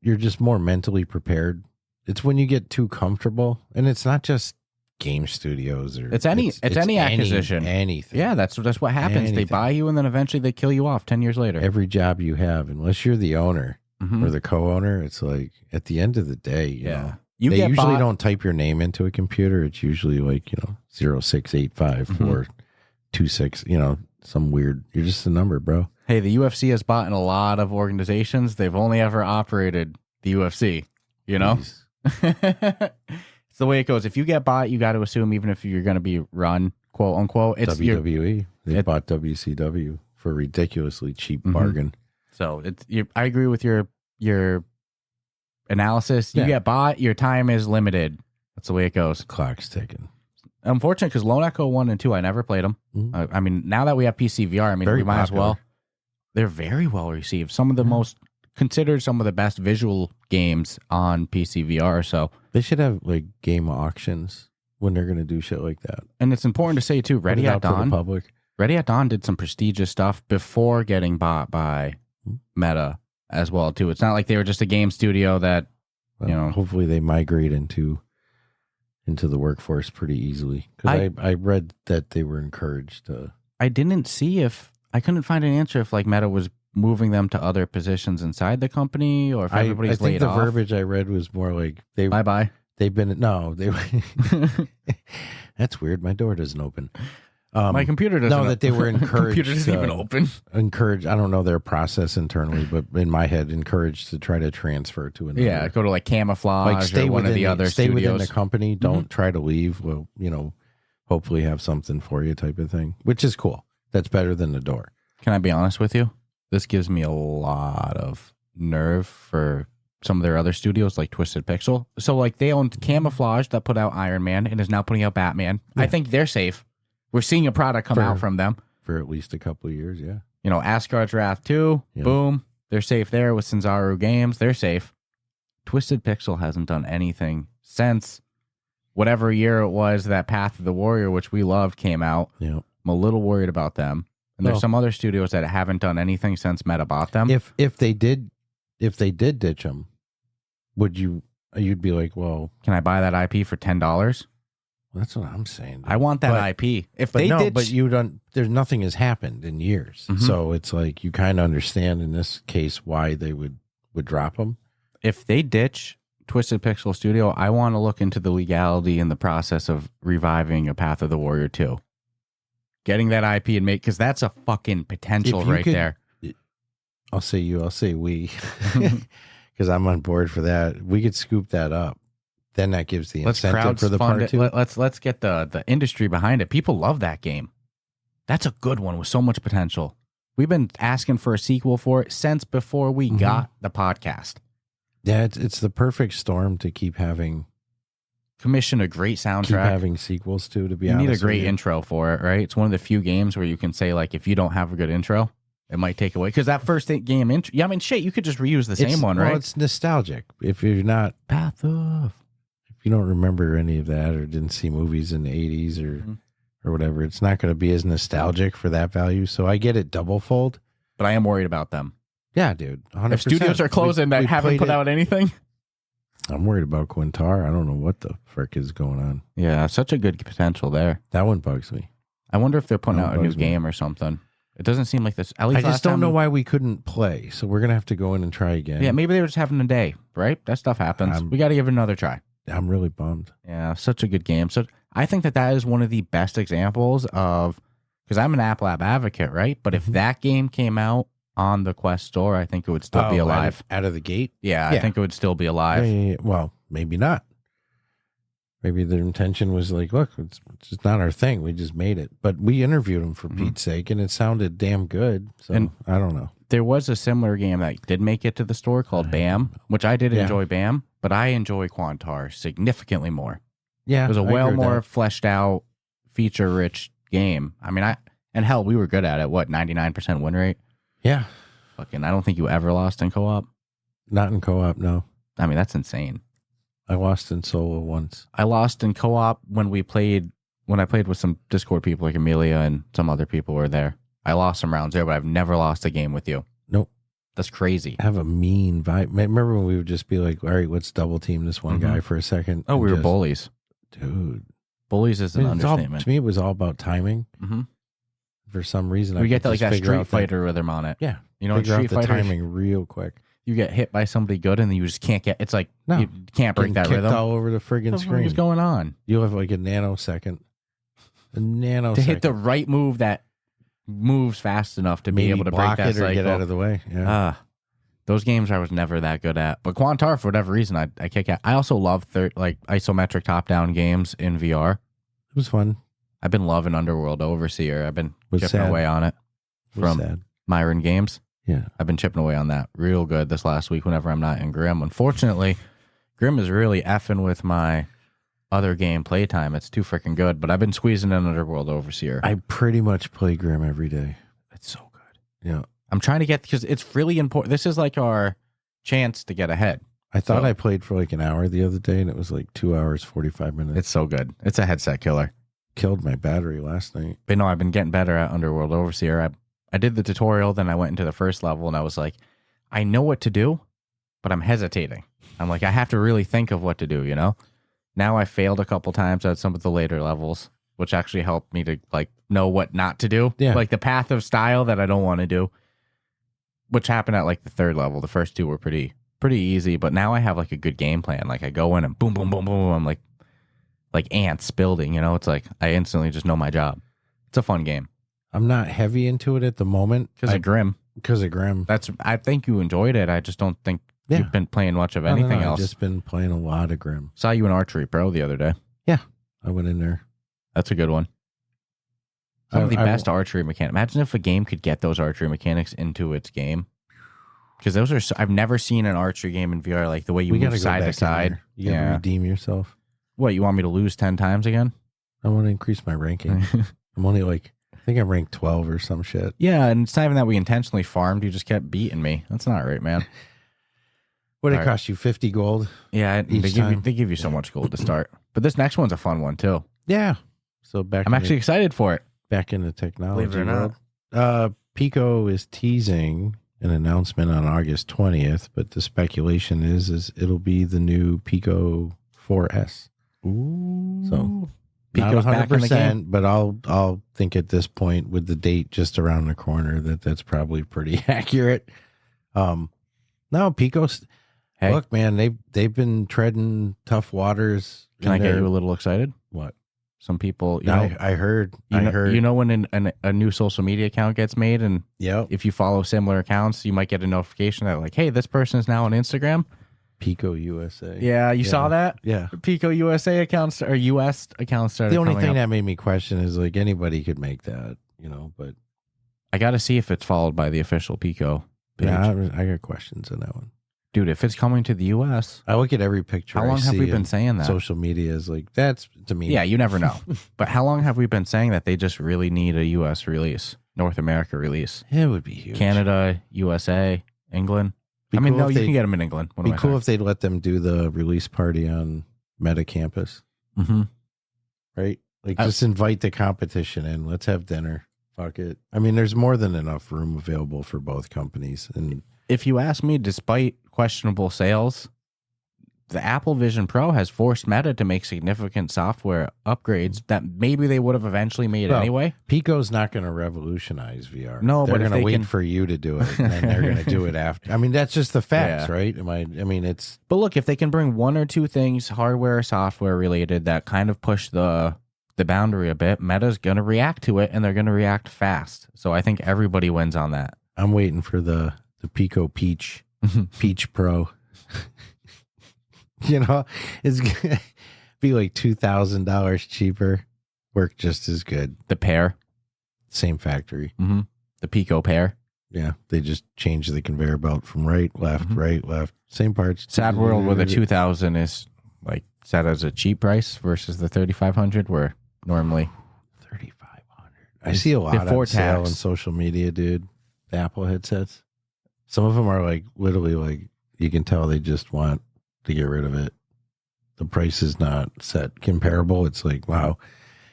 just more mentally prepared. It's when you get too comfortable, and it's not just game studios or it's any acquisition, anything. Yeah, that's what happens. Anything. They buy you, and then eventually they kill you off 10 years later. Every job you have, unless you're the owner or the co-owner, it's like at the end of the day, you know, they usually don't type your name into a computer. It's usually like, you know, 0685426, you know, some weird. You're just a number, bro. Hey, the UFC has bought in a lot of organizations. They've only ever operated the UFC. You know. It's the way it goes. If you get bought, you got to assume, even if you're going to be run, quote unquote, it's WWE. They bought WCW for a ridiculously cheap bargain. So I agree with your analysis. You get bought, your time is limited. That's the way it goes. The clock's ticking. Unfortunate because Lone Echo 1 and 2, I never played them. I mean, now that we have PCVR, I mean, we might as well. They're very well received. Some of the most considered some of the best visual games on PCVR. So they should have like game auctions when they're going to do shit like that. And it's important to say too, Ready at Dawn did some prestigious stuff before getting bought by Meta as well too. It's not like they were just a game studio that Well, hopefully they migrate into the workforce pretty easily. Because I read that they were encouraged to. I didn't see I couldn't find an answer if like Meta was moving them to other positions inside the company or if everybody's laid off. I think the verbiage I read was more like bye. That's weird. My door doesn't open. My computer doesn't. No, that they were encouraged. Computer doesn't even open. Encouraged. I don't know their process internally, but in my head, encouraged to try to transfer to another. Yeah, go to like Camouflage, like stay or one of the other stay studios. Within the company. Don't try to leave. Well, hopefully have something for you, type of thing, which is cool. That's better than the door. Can I be honest with you? This gives me a lot of nerve for some of their other studios like Twisted Pixel. So like they owned Camouflage that put out Iron Man and is now putting out Batman. Yeah. I think they're safe. We're seeing a product come out from them. For at least a couple of years, yeah. Asgard's Wrath 2, boom. They're safe there with Sanzaru Games. They're safe. Twisted Pixel hasn't done anything since whatever year it was that Path of the Warrior, which we loved, came out. Yeah. I'm a little worried about them. And there's some other studios that haven't done anything since Meta bought them. If they did ditch them, you'd be like, well, can I buy that IP for $10? That's what I'm saying. Dude. I want that IP. But you don't. There's nothing has happened in years, so it's like you kind of understand in this case why they would drop them. If they ditch Twisted Pixel Studio, I want to look into the legality and the process of reviving a Path of the Warrior 2. Getting that IP and because that's a fucking potential there. I'll say we, because I'm on board for that. We could scoop that up. Then that gives the incentive for the part 2. Let's get the industry behind it. People love that game. That's a good one with so much potential. We've been asking for a sequel for it since before we got the podcast. Yeah, it's the perfect storm to keep having. Commission a great soundtrack. Keep having sequels to be honest. You need a great intro for it, right? It's one of the few games where you can say, like, if you don't have a good intro, it might take away. Because that first game intro, you could just reuse the same one, right? Well, it's nostalgic. If you're not Path of... If you don't remember any of that or didn't see movies in the 80s or whatever, it's not going to be as nostalgic for that value. So I get it double fold. But I am worried about them. Yeah, dude. 100%. If studios are closing that haven't put out anything... I'm worried about Quintar. I don't know what the frick is going on. Yeah, such a good potential there. That one bugs me. I wonder if they're putting out a new game or something. It doesn't seem like this. At least I just don't know why we couldn't play. So we're going to have to go in and try again. Yeah, maybe they were just having a day, right? That stuff happens. We got to give it another try. I'm really bummed. Yeah, such a good game. So I think that is one of the best examples of, because I'm an App Lab advocate, right? But if that game came out on the Quest store, I think it would still be alive. Out of the gate? Yeah, I think it would still be alive. Yeah. Well, maybe not. Maybe their intention was like, look, it's just not our thing. We just made it. But we interviewed them for Pete's sake, and it sounded damn good. So and I don't know. There was a similar game that did make it to the store called BAM, which I did enjoy BAM, but I enjoy Quantar significantly more. Yeah. It was a well more fleshed out, feature-rich game. I mean, and hell, we were good at it. What, 99% win rate? Yeah. Fucking, I don't think you ever lost in co-op. Not in co-op, no. I mean, that's insane. I lost in solo once. I lost in co-op when I played with some Discord people like Amelia and some other people were there. I lost some rounds there, but I've never lost a game with you. Nope. That's crazy. I have a mean vibe. Remember when we would just be like, all right, let's double team this one guy for a second? Oh, we were bullies. Dude. Bullies is an understatement. To me, it was all about timing. Mm-hmm. For some reason, we get that Street Fighter rhythm on it. Yeah. You know, Street Fighter timing real quick. You get hit by somebody good and then you just can't get, it's like, you can't break that rhythm. All over the friggin' screen. What's going on? You'll have like a nanosecond. To hit the right move that moves fast enough to be able to break that cycle. Or get out of the way. Yeah. Those games I was never that good at. But Quantar, for whatever reason, I kick out. I also love isometric top-down games in VR. It was fun. I've been loving Underworld Overseer. I've been chipping away on it from Myron Games. Yeah. I've been chipping away on that real good this last week whenever I'm not in Grim. Unfortunately, Grim is really effing with my other game playtime. It's too freaking good, but I've been squeezing in Underworld Overseer. I pretty much play Grim every day. It's so good. Yeah. I'm trying to get, because it's really important. This is like our chance to get ahead. I thought I played for like an hour the other day, and it was like 2 hours, 45 minutes. It's so good. It's a headset killer. Killed my battery last night. But no, I've been getting better at Underworld Overseer. I did the tutorial, then I went into the first level, and I was like, I know what to do, but I'm hesitating. I'm like, I have to really think of what to do, you know? Now I failed a couple times at some of the later levels, which actually helped me to like know what not to do. Yeah. Like the path of style that I don't want to do, which happened at like the 3rd level. The first 2 were pretty easy, but now I have like a good game plan. Like I go in and boom, boom, boom, boom. I'm like ants building, you know? It's like I instantly just know my job. It's a fun game. I'm not heavy into it at the moment. Because of Grim. Because of Grim. I think you enjoyed it. I just don't think you've been playing much of anything else. I've just been playing a lot of Grim. Saw you in Archery Pro the other day. Yeah. I went in there. That's a good one. Some of the best archery mechanics. Imagine if a game could get those archery mechanics into its game. Because those are, I've never seen an archery game in VR like the way you move side to side. You gotta redeem yourself. What, you want me to lose 10 times again? I want to increase my ranking. I'm only like, I think I'm ranked 12 or some shit. Yeah, and it's not even that we intentionally farmed. You just kept beating me. That's not right, man. What did it cost you? 50 gold? Yeah, they give you so much gold to start. But this next one's a fun one, too. Yeah. So I'm actually excited for it. Back in the technology Believe it or world. Pico is teasing an announcement on August 20th, but the speculation is it'll be the new Pico 4S. Ooh. So Pico's not back in the game. 100%, but I'll think at this point with the date just around the corner that's probably pretty accurate. No, Pico's look, man, they've been treading tough waters. Can I get you a little excited? What? Some people, I heard. You know when a new social media account gets made, and if you follow similar accounts, you might get a notification that like, hey, this person is now on Instagram. Pico USA. Yeah, you saw that? Yeah. Pico USA accounts or US accounts started. The only thing up. that made me question is like anybody could make that, you know, but I got to see if it's followed by the official Pico page. Yeah, I got questions on that one. Dude, if it's coming to the US, I look at every picture. How long have we been saying that? Social media is like, that's to me. Yeah, you never know. But how long have we been saying that they just really need a US release, North America release? It would be huge. Canada, USA, England. You can get them in England. It'd be cool if they'd let them do the release party on Meta Campus. Mm-hmm. Right? Like, just invite the competition in. Let's have dinner. Fuck it. I mean, there's more than enough room available for both companies. And if you ask me, despite questionable sales, the Apple Vision Pro has forced Meta to make significant software upgrades that maybe they would have eventually made anyway. Pico's not going to revolutionize VR. No, they're but going to wait for you to do it, and then they're going to do it after. I mean, that's just the facts, right? It's. But look, if they can bring one or two things, hardware or software related, that kind of push the boundary a bit, Meta's going to react to it, and they're going to react fast. So I think everybody wins on that. I'm waiting for the Pico Peach Pro. You know, it's gonna be like $2,000 cheaper. Work just as good. The pair, same factory. Mm-hmm. The Pico pair. Yeah, they just changed the conveyor belt from right, left, same parts. Sad world where the 2,000 is like set as a cheap price versus the 3,500, where normally 3,500. I see a lot of sale on social media, dude. The Apple headsets. Some of them are like literally like you can tell they just want to get rid of it. The price is not set comparable. It's like, wow,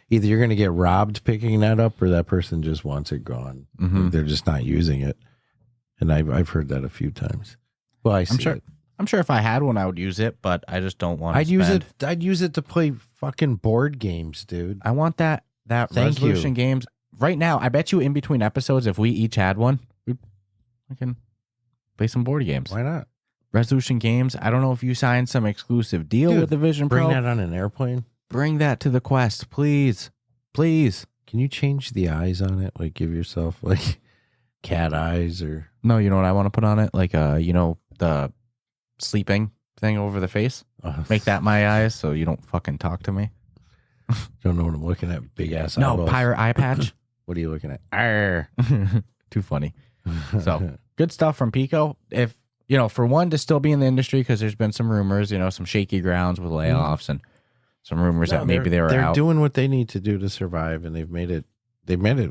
either you're going to get robbed picking that up or that person just wants it gone. Mm-hmm. Like they're just not using it. And I've heard that a few times. Well, I'm sure if I had one, I would use it, but I just don't want to I'd use it to play fucking board games, dude. I want that resolution games. Right now, I bet you in between episodes, if we each had one, I can play some board games. Why not? Resolution games. I don't know if you signed some exclusive deal with the Vision Pro. Bring that on an airplane. Bring that to the Quest, please. Please. Can you change the eyes on it? Like give yourself like cat eyes or... No, you know what I want to put on it? Like, the sleeping thing over the face. Make that my eyes so you don't fucking talk to me. Don't know what I'm looking at. Big ass eyeballs. No, pirate eye patch. What are you looking at? Arr. Too funny. So, good stuff from Pico. If for one to still be in the industry, because there's been some rumors, some shaky grounds with layoffs and some rumors that maybe they're out. Doing what they need to do to survive, and they've made it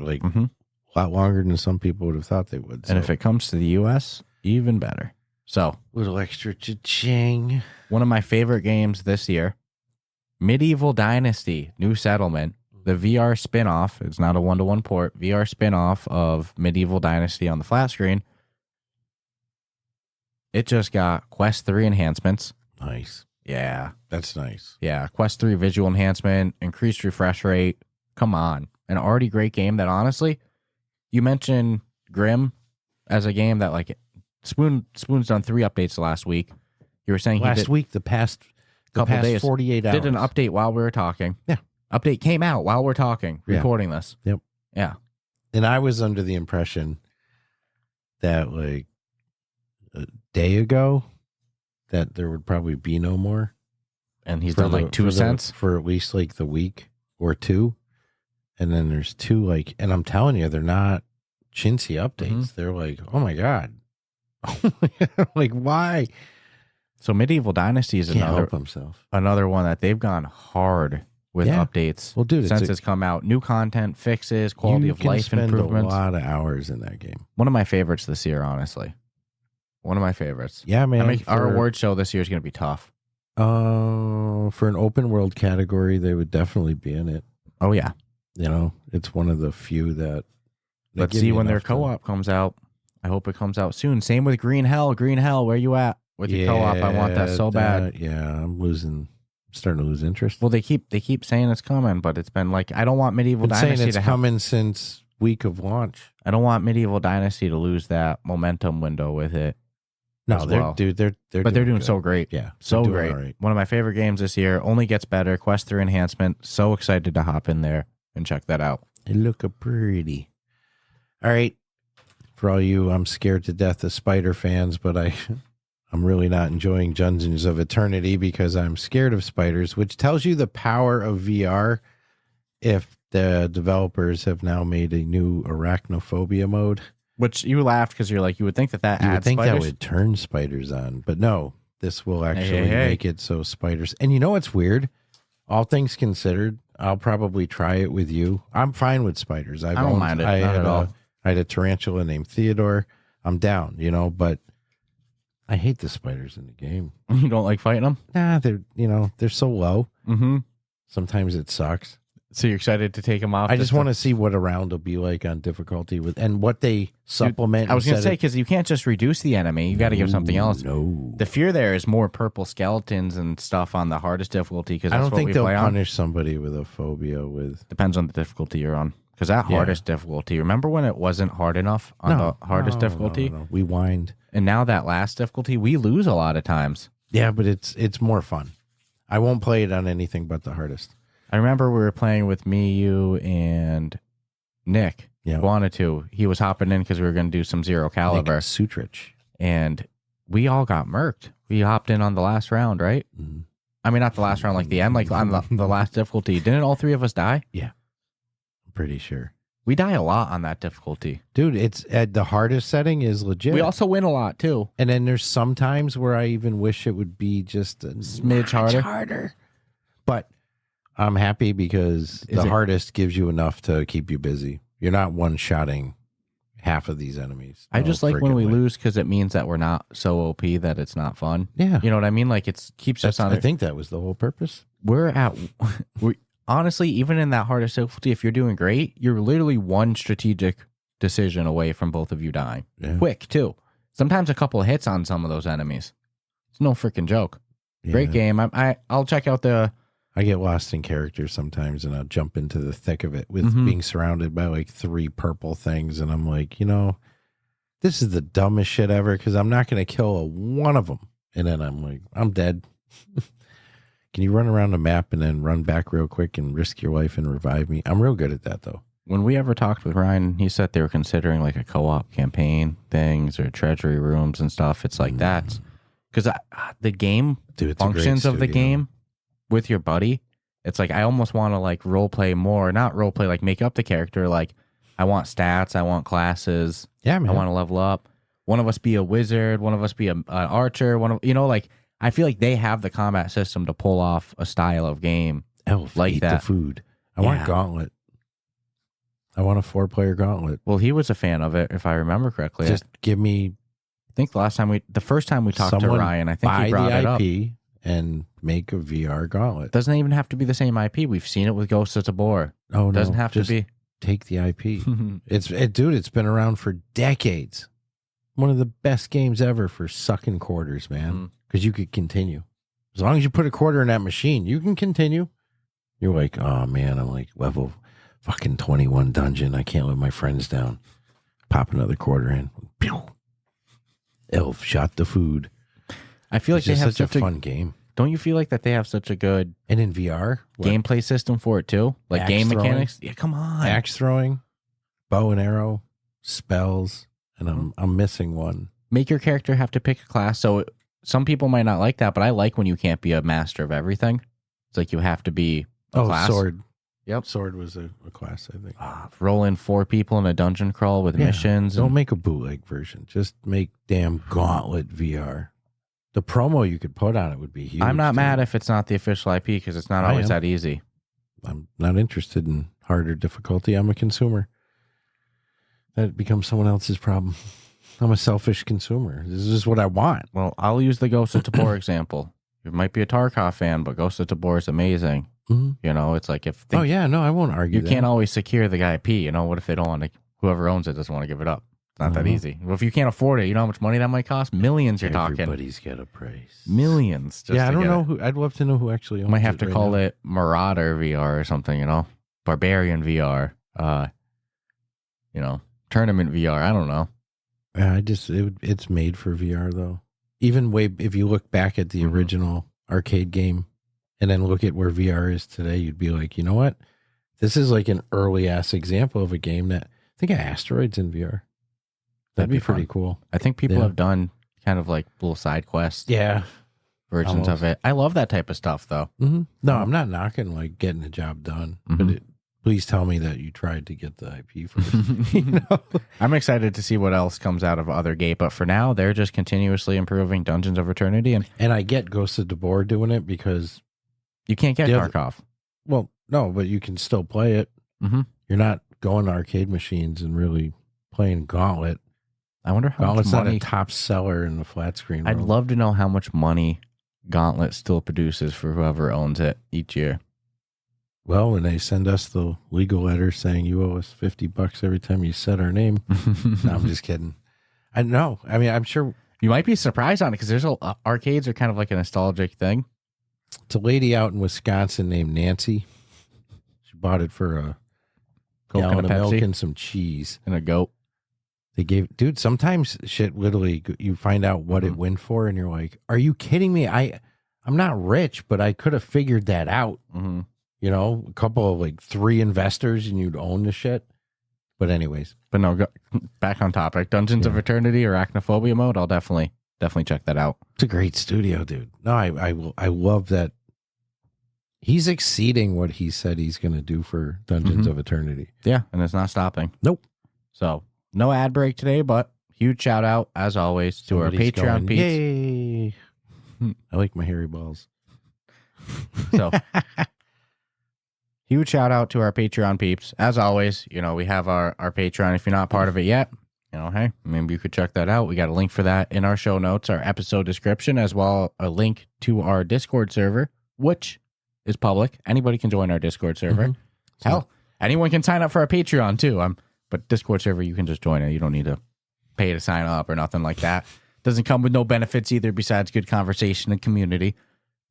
like a lot longer than some people would have thought they would. And if it comes to the US, even better. So, little extra cha-ching. One of my favorite games this year, Medieval Dynasty, New Settlement, the VR spin-off. It's not a one-to-one port. VR spin-off of Medieval Dynasty on the flat screen. It just got Quest 3 enhancements, Nice. Yeah. That's nice. Yeah. Quest 3 visual enhancement, increased refresh rate. Come on. An already great game that honestly, you mentioned Grim as a game that like Spoon's done 3 updates last week. You were saying the past days 48 hours. did an update while we were talking. Yeah. Update came out while we're talking, recording this. Yep. Yeah. And I was under the impression that like a day ago that there would probably be no more. And he's done like 2 cents for at least like the week or 2. And then there's 2 like, and I'm telling you, they're not chintzy updates. They're like, oh my God. Like, why? So Medieval Dynasty is Can't help himself. another one that they've gone hard with updates. Well, dude, since it's come out, new content, fixes, quality of life improvements. You can spend a lot of hours in that game. One of my favorites this year, honestly. One of my favorites. Yeah, man. Our award show this year is going to be tough. For an open world category, they would definitely be in it. Oh yeah. You know, it's one of the few that. Let's see when their co-op comes out. I hope it comes out soon. Same with Green Hell. Green Hell, where you at with your co-op? I want that so bad. Yeah, I'm starting to lose interest. Well, they keep saying it's coming, but it's been like I don't want Medieval Dynasty it's coming since week of launch. I don't want Medieval Dynasty to lose that momentum window with it. No, they're doing good. So great. Yeah, so great. Right. One of my favorite games this year. Only gets better. Quest 3 Enhancement. So excited to hop in there and check that out. They look pretty. All right. For all you, I'm scared to death of spider fans, but I'm really not enjoying Dungeons of Eternity because I'm scared of spiders, which tells you the power of VR if the developers have now made a new arachnophobia mode. Which you laughed because you're like, you would think that adds you would think spiders? That would turn spiders on, but no, this will actually make it so spiders. And you know what's weird? All things considered, I'll probably try it with you. I'm fine with spiders. I don't mind it. Not at all. I had a tarantula named Theodore. I'm down, but I hate the spiders in the game. You don't like fighting them? Nah, they're so low. Mm-hmm. Sometimes it sucks. So you're excited to take them off? I just want to see what a round will be like on difficulty and what they supplement. I was going to say, because you can't just reduce the enemy. You got to give something else. No. The fear there is more purple skeletons and stuff on the hardest difficulty. Because I don't think they'll punish somebody with a phobia with. Depends on the difficulty you're on. Because that hardest difficulty, remember when it wasn't hard enough on the hardest difficulty? No. We whined. And now that last difficulty, we lose a lot of times. Yeah, but it's more fun. I won't play it on anything but the hardest. I remember we were playing with me, you, and Nick. Yeah. Wanted to. He was hopping in because we were going to do some zero caliber. Nick Sutrich. And we all got murked. We hopped in on the last round, right? Mm-hmm. I mean, not the last round, like the end, like on the last difficulty. Didn't all 3 of us die? Yeah. I'm pretty sure. We die a lot on that difficulty. Dude, it's at the hardest setting is legit. We also win a lot, too. And then there's some times where I even wish it would be just a smidge harder. But I'm happy because the hardest gives you enough to keep you busy. You're not one-shotting half of these enemies. I just like when we lose because it means that we're not so OP that it's not fun. Yeah. You know what I mean? Like it keeps us on. I think that was the whole purpose. We're honestly, even in that hardest difficulty, if you're doing great, you're literally one strategic decision away from both of you dying. Yeah. Quick, too. Sometimes a couple of hits on some of those enemies. It's no freaking joke. Yeah. Great game. I'll check out the... I get lost in characters sometimes, and I'll jump into the thick of it with being surrounded by like 3 purple things, and I'm like, this is the dumbest shit ever because I'm not going to kill one of them. And then I'm like, I'm dead. Can you run around the map and then run back real quick and risk your life and revive me? I'm real good at that, though. When we ever talked with Ryan, he said they were considering like a co-op campaign things or treasury rooms and stuff. It's like that. Because the game functions of the game with your buddy, it's like I almost want to like role play more. Not role play, like make up the character. Like I want stats. I want classes. Yeah, man. I want to level up. One of us be a wizard. One of us be an archer. Like I feel like they have the combat system to pull off a style of game like eat that. The food. I want Gauntlet. I want a 4-player Gauntlet. Well, he was a fan of it, if I remember correctly. Just give me. I think the first time we talked to Ryan, I think he brought it up. Buy the IP and make a VR Gauntlet. Doesn't even have to be the same IP. We've seen it with Ghosts of Tabor. Oh no, doesn't have to be. Take the IP. It's been around for decades. One of the best games ever for sucking quarters, man. Because you could continue. As long as you put a quarter in that machine, you can continue. You're like, oh man, I'm like level fucking 21 dungeon. I can't let my friends down. Pop another quarter in. Pew! Elf shot the food. I feel like It's they just have such a fun game. Don't you feel like that they have such a good And in VR, gameplay system for it too? Like Axe game throwing? mechanics? Yeah, come on. axe throwing, bow and arrow, spells, and I'm missing one. Make your character have to pick a class. So some people might not like that, but I like when you can't be a master of everything. It's like you have to be a class. Sword. Yep. Sword was a class, I think. Roll in 4 people in a dungeon crawl with missions. Don't make a bootleg version. Just make damn Gauntlet VR. The promo you could put on it would be huge. I'm not too. mad if it's not the official IP because it's not I always am. that easy. I'm not interested in harder difficulty. I'm a consumer. That becomes someone else's problem. I'm a selfish consumer. This is what I want. Well, I'll use the Ghost of Tabor example. You might be a Tarkov fan, but Ghost of Tabor is amazing. Mhm. You know, it's like if Oh yeah, no, I won't argue. you can't always secure the IP. You know, what if they don't want to? Whoever owns it doesn't want to give it up. It's not that easy. Well, if you can't afford it, you know how much money that might cost? Millions. You're talking Everybody's got a price. millions. Just Yeah, I to don't get know it. who. I'd love to know who actually owns it. Might have to right call now. it Marauder VR or something. You know, Barbarian VR. You know, Tournament VR. I don't know. Yeah, it's made for VR though. Even if you look back at the original arcade game, and then look at where VR is today, you'd be like, you know what? This is like an early ass example of a game that I think of Asteroids in VR. That'd be pretty fun. cool. I think people Yeah. have done kind of like little side quest Yeah. versions of it. I love that type of stuff though. Mm-hmm. No, I'm not knocking like getting the job done, but please tell me that you tried to get the IP first. You know? I'm excited to see what else comes out of other gate, but for now, they're just continuously improving Dungeons of Eternity, and And I get Ghost of Tabor doing it because, you can't get The other- Tarkov. well, no, but you can still play it. Mhm. You're not going to arcade machines and really playing Gauntlet. I wonder how much Gauntlet's not money. a top seller in the flat screen I'd world. love to know how much money Gauntlet still produces for whoever owns it each year. Well, when they send us the legal letter saying you owe us $50 every time you said our name. No, I'm just kidding. I know. I mean, I'm sure You might be surprised on it because there's arcades are kind of like a nostalgic thing. it's a lady out in Wisconsin named Nancy. She bought it for a Coke gallon and of a milk Pepsi and some cheese. and a goat. They gave, dude, sometimes shit literally, you find out what it went for and you're like, are you kidding me? I'm not rich, but I could have figured that out. Mm-hmm. You know, a couple of like 3 investors and you'd own the shit. But anyways, But no, back on topic. Dungeons of Eternity or Arachnophobia mode. I'll definitely check that out. it's a great studio, dude. No, I love that. He's exceeding what he said he's going to do for Dungeons of Eternity. Yeah, and it's not stopping. Nope. So no ad break today, but huge shout out as always to our Somebody's Patreon going, peeps. Yay. I like my hairy balls. So huge shout out to our Patreon peeps. As always, you know, we have our Patreon. If you're not part of it yet, you know, hey, maybe you could check that out. We got a link for that in our show notes, our episode description, as well a link to our Discord server, which is public. Anybody can join our Discord server. Hell, anyone can sign up for our Patreon too. But Discord server, you can just join it. You don't need to pay to sign up or nothing like that. Doesn't come with no benefits either besides good conversation and community.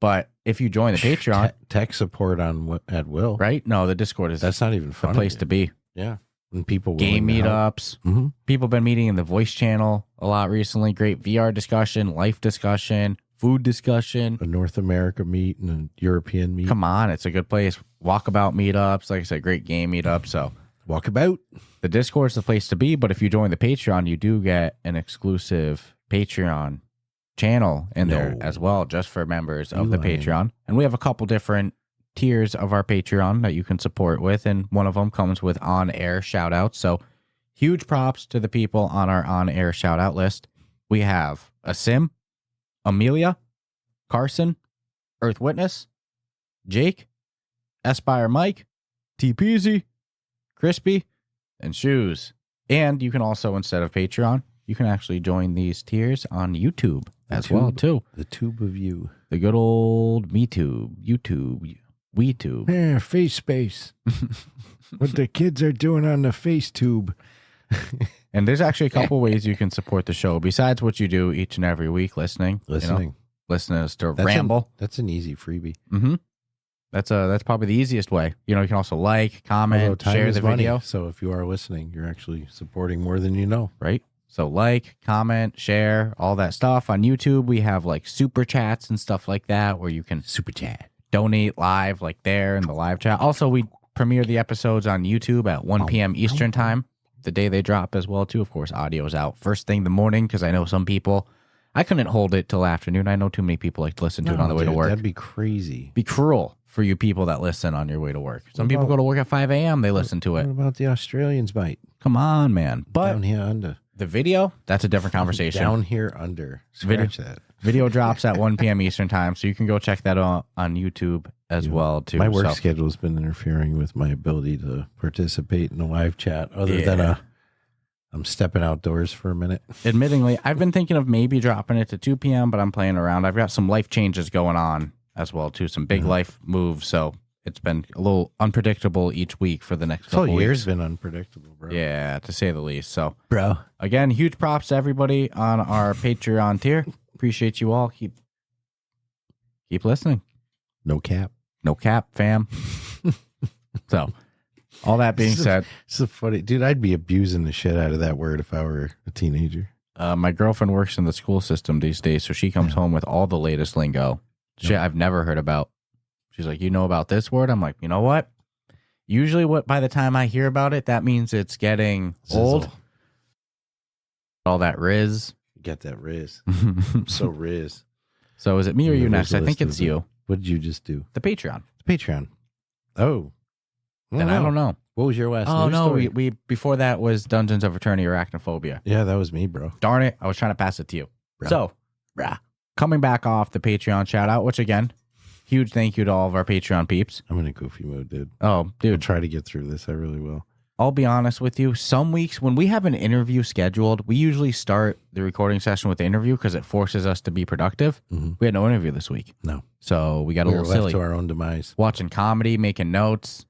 But if you join the Patreon, Tech support at will. right? No, the Discord is That's not even the fun. place to be. Yeah. And people Game willing to help. meetups. Mm-hmm. People have been meeting in the voice channel a lot recently. Great VR discussion, life discussion, food discussion. A North America meet and a European meet. Come on, it's a good place. Walkabout meetups. Like I said, great game meetup. So Walkabout. the Discord's the place to be. But if you join the Patreon, you do get an exclusive Patreon channel in there as well, just for members of the Patreon. And we have a couple different tiers of our Patreon that you can support with, and one of them comes with on-air shout-outs. So huge props to the people on our on-air shout-out list. We have Asim, Amelia, Carson, Earth Witness, Jake, Aspire Mike, T-Peasy, Crispy, and Shoes. And you can also, instead of Patreon, you can actually join these tiers on YouTube as well, too. The tube of you. The good old MeTube, YouTube, WeTube. Yeah, face space. What the kids are doing on the face tube. And there's actually a couple ways you can support the show besides what you do each and every week listening. You know? listening to us to ramble. That's an easy freebie. Mm-hmm. That's probably the easiest way. You know, you can also like, comment, share the video. So if you are listening, you're actually supporting more than you know. Right? So like, comment, share, all that stuff. On YouTube, we have like super chats and stuff like that where you can Super chat. donate live like there in the live chat. Also, we premiere the episodes on YouTube at 1 p.m. Eastern time, the day they drop as well too. Of course, audio is out first thing in the morning because I know some people, I couldn't hold it till afternoon. I know too many people like to listen to it on the way to work. That'd be crazy. Be cruel for you people that listen on your way to work. Some people go to work at 5 a.m. They listen to it. What about the Australians, mate? Come on, man. But down here under. The video, that's a different conversation. Down here under. Scratch that. Video drops at 1 p.m. Eastern time, so you can go check that on YouTube as well, too. My work schedule has been interfering with my ability to participate in a live chat other than I'm stepping outdoors for a minute. Admittingly, I've been thinking of maybe dropping it to 2 p.m., but I'm playing around. I've got some life changes going on as well, too, some big life moves, so it's been a little unpredictable each week for the next couple weeks. This whole year's been unpredictable, bro. Yeah, to say the least. So, bro, again, huge props to everybody on our Patreon tier. Appreciate you all. Keep listening. No cap, fam. So, all that being said, it's so funny, dude. I'd be abusing the shit out of that word if I were a teenager. My girlfriend works in the school system these days, so she comes home with all the latest lingo. Shit I've never heard about. She's like, you know about this word? I'm like, you know what? Usually by the time I hear about it, that means it's getting old. All that Riz. You got that Riz. So Riz. So is it me or you next? I think it's you. What did you just do? The Patreon. The Patreon. Oh. I don't know. What was your last news story? we before that was Dungeons of Eternity Arachnophobia. Yeah, that was me, bro. Darn it. I was trying to pass it to you. Bro. So, coming back off the Patreon shout out, which again, huge thank you to all of our Patreon peeps. I'm in a goofy mood, dude. Oh, dude. I'll try to get through this. I really will. I'll be honest with you. Some weeks when we have an interview scheduled, we usually start the recording session with the interview because it forces us to be productive. Mm-hmm. We had no interview this week. No. So we got a little left silly. To our own demise. Watching comedy, making notes,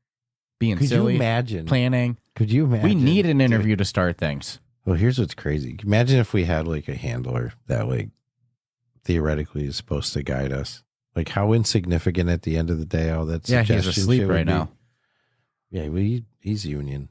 being silly. Could you imagine? Planning. Could you imagine? We need an interview to start things. Well, here's what's crazy. Imagine if we had like a handler that like theoretically is supposed to guide us. Like how insignificant at the end of the day all that suggestion he's asleep right now. Yeah, he's union.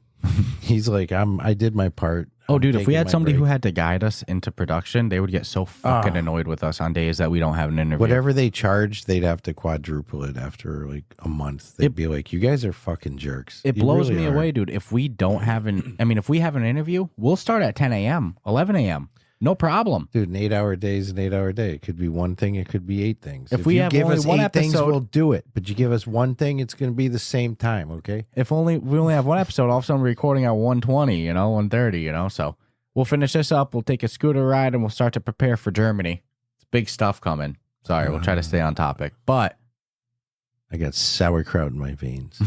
He's like, I did my part. Oh, dude, if we had somebody who had to guide us into production, they would get so fucking annoyed with us on days that we don't have an interview. Whatever they charge, they'd have to quadruple it after like a month. They'd be like, you guys are fucking jerks. It blows me away, dude. If we don't have if we have an interview, we'll start at 10 a.m., 11 a.m. No problem. Dude, an 8-hour day is an 8-hour day. It could be one thing. It could be 8 things. If we have give only us one 8 episode, things, we'll do it. But you give us one thing, it's going to be the same time, okay? If we only have one episode, all of a sudden we're recording at 1:20, 1:30, so we'll finish this up. We'll take a scooter ride and we'll start to prepare for Germany. It's big stuff coming. Sorry, we'll try to stay on topic. But I got sauerkraut in my veins.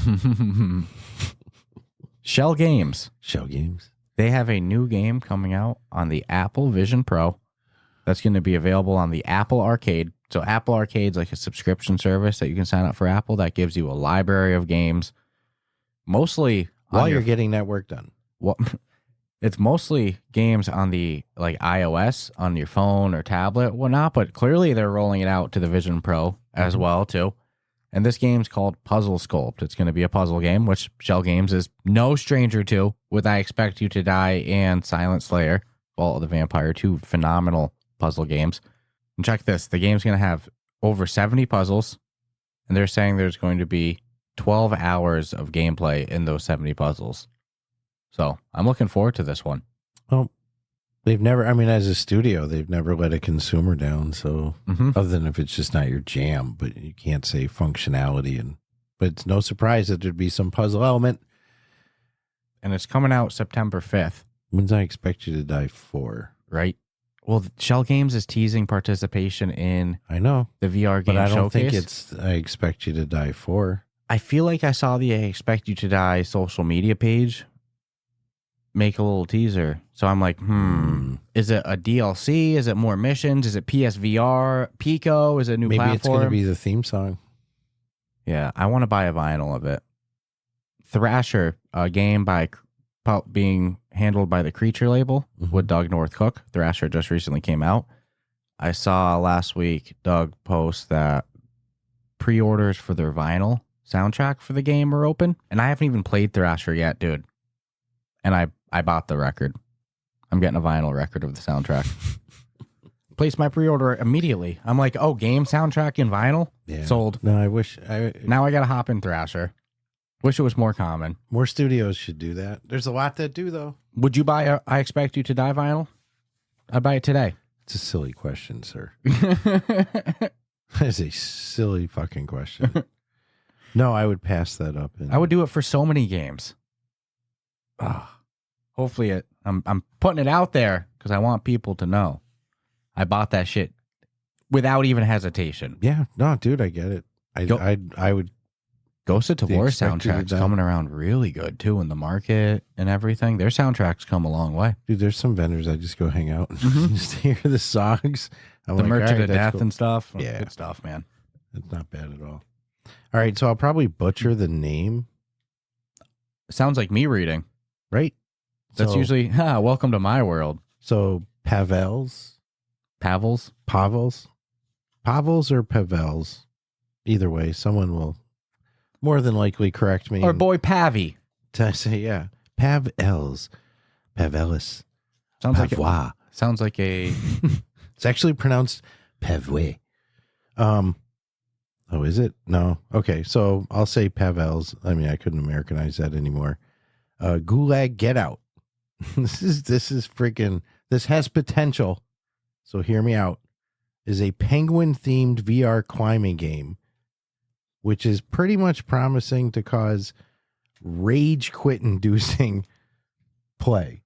Schell Games. Schell Games. They have a new game coming out on the Apple Vision Pro. That's going to be available on the Apple Arcade. So Apple Arcade's like a subscription service that you can sign up for Apple that gives you a library of games. Mostly while you're getting that work done. Well, it's mostly games on the like iOS on your phone or tablet, whatnot. But clearly they're rolling it out to the Vision Pro as well too. And this game's called Puzzle Sculpt. It's going to be a puzzle game, which Schell Games is no stranger to, with I Expect You to Die and Silent Slayer, Vault of the Vampire, 2 phenomenal puzzle games. And check this. The game's going to have over 70 puzzles, and they're saying there's going to be 12 hours of gameplay in those 70 puzzles. So I'm looking forward to this one. Well, they've never, as a studio, they've never let a consumer down. So other than if it's just not your jam, but you can't say functionality. But it's no surprise that there'd be some puzzle element. And it's coming out September 5th. When's I Expect You to Die 4? Right? Well, Schell Games is teasing participation in I know the VR game but I don't showcase. think it's I Expect You to Die 4. I feel like I saw the I Expect You to Die social media page make a little teaser. So I'm like, is it a DLC? Is it more missions? Is it PSVR? Pico? Is it a new platform? Maybe it's going to be the theme song. Yeah, I want to buy a vinyl of it. Thrasher, a game being handled by the Creature label with Doug North Cook. Thrasher just recently came out. I saw last week Doug post that pre-orders for their vinyl soundtrack for the game are open, and I haven't even played Thrasher yet, dude. And I bought the record. I'm getting a vinyl record of the soundtrack. Placed my pre-order immediately. I'm like, oh, game soundtrack in vinyl? Yeah. Sold. No, Now I got to hop in Thrasher. Wish it was more common. more studios should do that. There's a lot that do, though. Would you buy I Expect You to Die vinyl? I'd buy it today. It's a silly question, sir. That is a silly fucking question. No, I would pass that up. I would do it for so many games. Hopefully I'm putting it out there because I want people to know. I bought that shit without even hesitation. Yeah, no, dude, I get it. I would. Ghost of Tabor Expect You to soundtrack's Die. coming around really good too in the market and everything. Their soundtracks come a long way. Dude, there's some vendors I just go hang out and just hear the songs. I'm The like, Merchant all right, of that's Death cool. and stuff. Yeah. Good stuff, man. It's not bad at all. All right, so I'll probably butcher the name, Sounds like me reading. right? That's So- usually, welcome to my world. So Pavels or Pavels. Either way, someone will more than likely correct me. Or and boy Pavi. to say, yeah, Pavelis. Sounds like Pavois. sounds like a It's actually pronounced Pavwe. Oh, is it? No. Okay, so I'll say Pavels. I mean, I couldn't Americanize that anymore. Gulag Getout. This has potential. So hear me out. Is a penguin themed VR climbing game, which is pretty much promising to cause rage quit inducing play.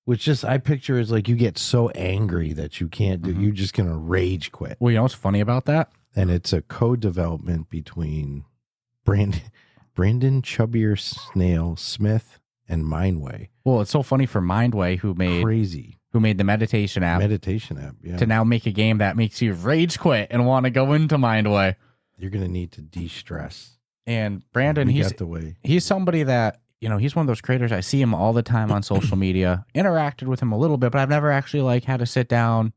Which just I picture is like you get so angry that you can't do. You're just gonna rage quit. Well, you know what's funny about that? And it's a co-development between Brandon Chubbier Snail Smith and Mindway. Well, it's so funny for Mindway who made Crazy the meditation app meditation app. Yeah, to now make a game that makes you rage quit and want to go into Mindway. you're gonna need to de-stress. And Brandon, We got the way. he's somebody that, he's one of those creators. I see him all the time on social media, interacted with him a little bit, but I've never actually had a sit down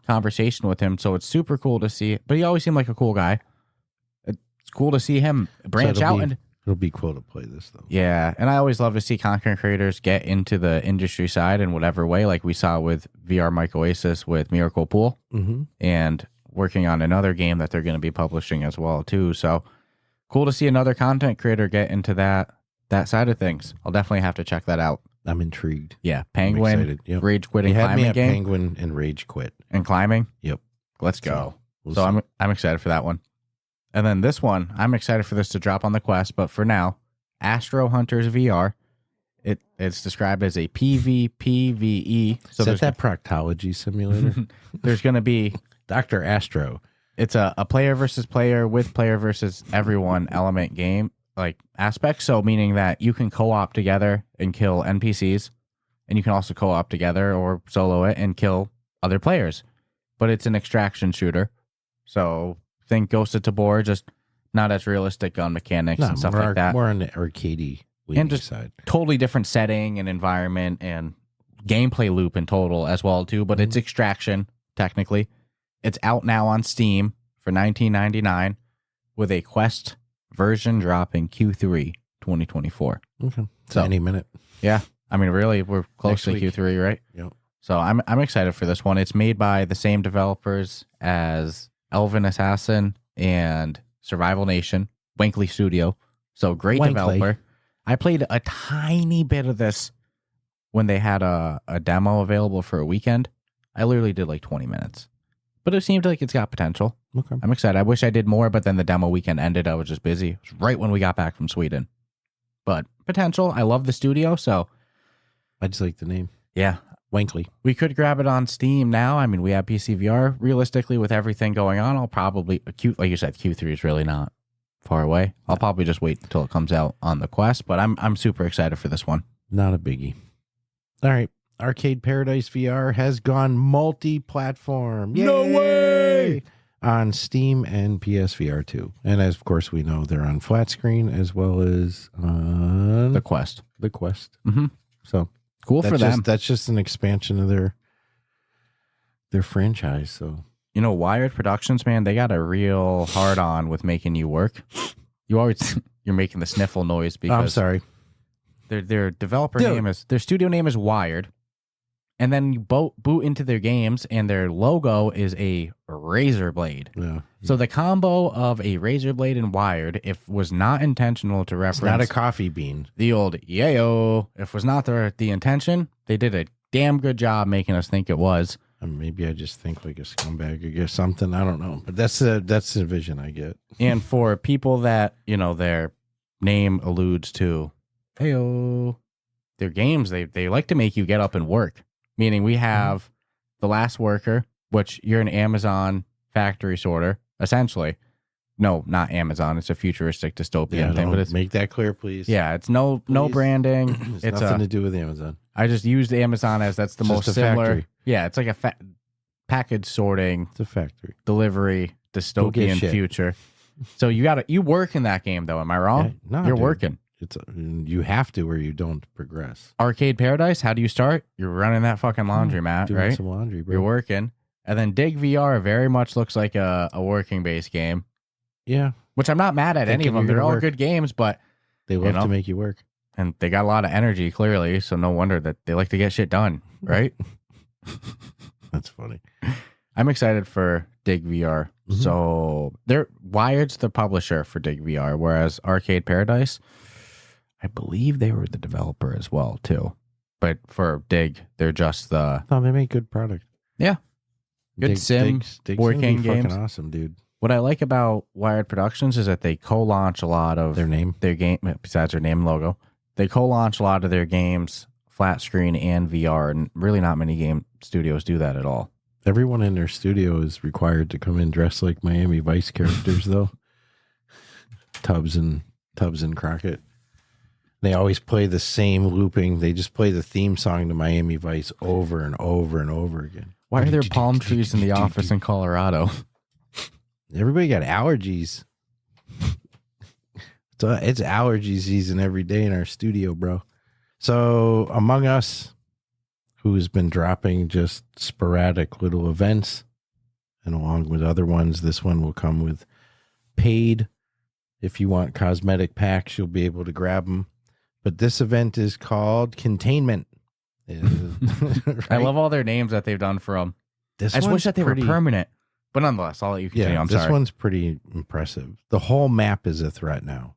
conversation with him. So it's super cool to see. But he always seemed like a cool guy. It's cool to see him branch out. It'll be cool to play this though. Yeah, and I always love to see content creators get into the industry side in whatever way, like we saw with VR Mike Oasis with Miracle Pool, and working on another game that they're going to be publishing as well too. So cool to see another content creator get into that side of things. I'll definitely have to check that out. I'm intrigued. Yeah, I'm Penguin, excited. Yep. rage quitting You had me climbing at game, Penguin and rage quit. and climbing. Yep. Let's go. We'll So see. I'm excited for that one. And then this one, I'm excited for this to drop on the Quest, but for now, Astro Hunters VR. It's described as a PvPvE. So Is that that proctology simulator? there's going to be, Dr. Astro. it's a player versus player with player versus everyone element game like aspect. So meaning that you can co-op together and kill NPCs, and you can also co-op together or solo it and kill other players. But it's an extraction shooter. So think Ghost of Tabor, just not as realistic gun mechanics and stuff like that. More on the arcadey And just side. totally different setting and environment and gameplay loop in total as well too. But it's extraction technically. It's out now on Steam for $19.99 with a Quest version dropping Q3 2024. Okay. So- Any minute. Yeah, I mean really we're close Next to week. Q3, right? Yep. So I'm excited for this one. It's made by the same developers as Elven Assassin and Survival Nation, Winkley Studio. So great Winkley. developer. I played a tiny bit of this when they had a demo available for a weekend. I literally did like 20 minutes. But it seemed like it's got potential. Okay. I'm excited. I wish I did more, but then the demo weekend ended. I was just busy. It was right when we got back from Sweden. But potential. I love the studio, so I just like the name. yeah. Wankley. We could grab it on Steam now. I mean, we have PCVR. Realistically, with everything going on, I'll probably, like you said, Q3 is really not far away. I'll probably just wait until it comes out on the Quest, but I'm super excited for this one. Not a biggie. All right. Arcade Paradise VR has gone multi-platform. No Yay! way! On Steam and PSVR 2. And as of course we know, they're on flat screen as well as on The Quest. the Quest. Mm-hmm. So Cool for them. That's just an expansion of their franchise. So You know, Wired Productions, man, they got a real hard on with making you work. You're making the sniffle noise because I'm sorry. Their developer name is, their studio name is Wired. And then you boot into their games, and their logo is a razor blade. Yeah. So the combo of a razor blade and Wired, if was not intentional to reference, It's not a coffee bean. the old yayo, if was not the intention, they did a damn good job making us think it was. Maybe I just think like a scumbag or something. I don't know, but that's the vision I get. And for people that, you know, their name alludes to, heyo, their games, they like to make you get up and work. Meaning we have The Last Worker, which you're an Amazon factory sorter, essentially. No, not Amazon. It's a futuristic dystopian thing. But it's, make that clear, please. Yeah, it's no branding. It's nothing to do with Amazon. I just used Amazon as that's the most just a similar. factory. Yeah, it's like a package sorting, It's a factory. delivery, dystopian shit. future. So you work in that game though. Am I wrong? Yeah, no, You're dude. working. You have to, or you don't progress. Arcade Paradise. How do you start? You're running that fucking laundromat, Doing right? some laundry, bro. You're working, and then Dig VR very much looks like a working base game, Yeah, which I'm not mad at any of Thinking them. you're They're gonna all work. good games, but they love know? to make you work. and they got a lot of energy clearly, so no wonder that they like to get shit done, right? That's funny. I'm excited for Dig VR. Mhm. So Wired's the publisher for Dig VR, whereas Arcade Paradise, I believe they were the developer as well too. But for Dig, they're just the No, they make good product. Yeah. Good sim, Dig's working gonna be games. Fucking awesome, dude. What I like about Wired Productions is that they co-launch a lot of Their name. their game, besides their name and logo. They co-launch a lot of their games, flat screen and VR, and really not many game studios do that at all. Everyone in their studio is required to come in dressed like Miami Vice characters, though. Tubbs and Crockett. They always play the same looping. They just play the theme song to Miami Vice over and over and over again. Why are there palm trees in the office in Colorado? Everybody got allergies. So it's allergy season every day in our studio, bro. So Among Us, who's been dropping just sporadic little events, and along with other ones, this one will come with paid. If you want cosmetic packs, you'll be able to grab them. But this event is called Containment. Right? I love all their names that they've done for them. This I just wish one's that they pretty- were permanent. But nonetheless, I'll let you continue. Yeah, I'm this sorry. one's pretty impressive. The whole map is a threat now.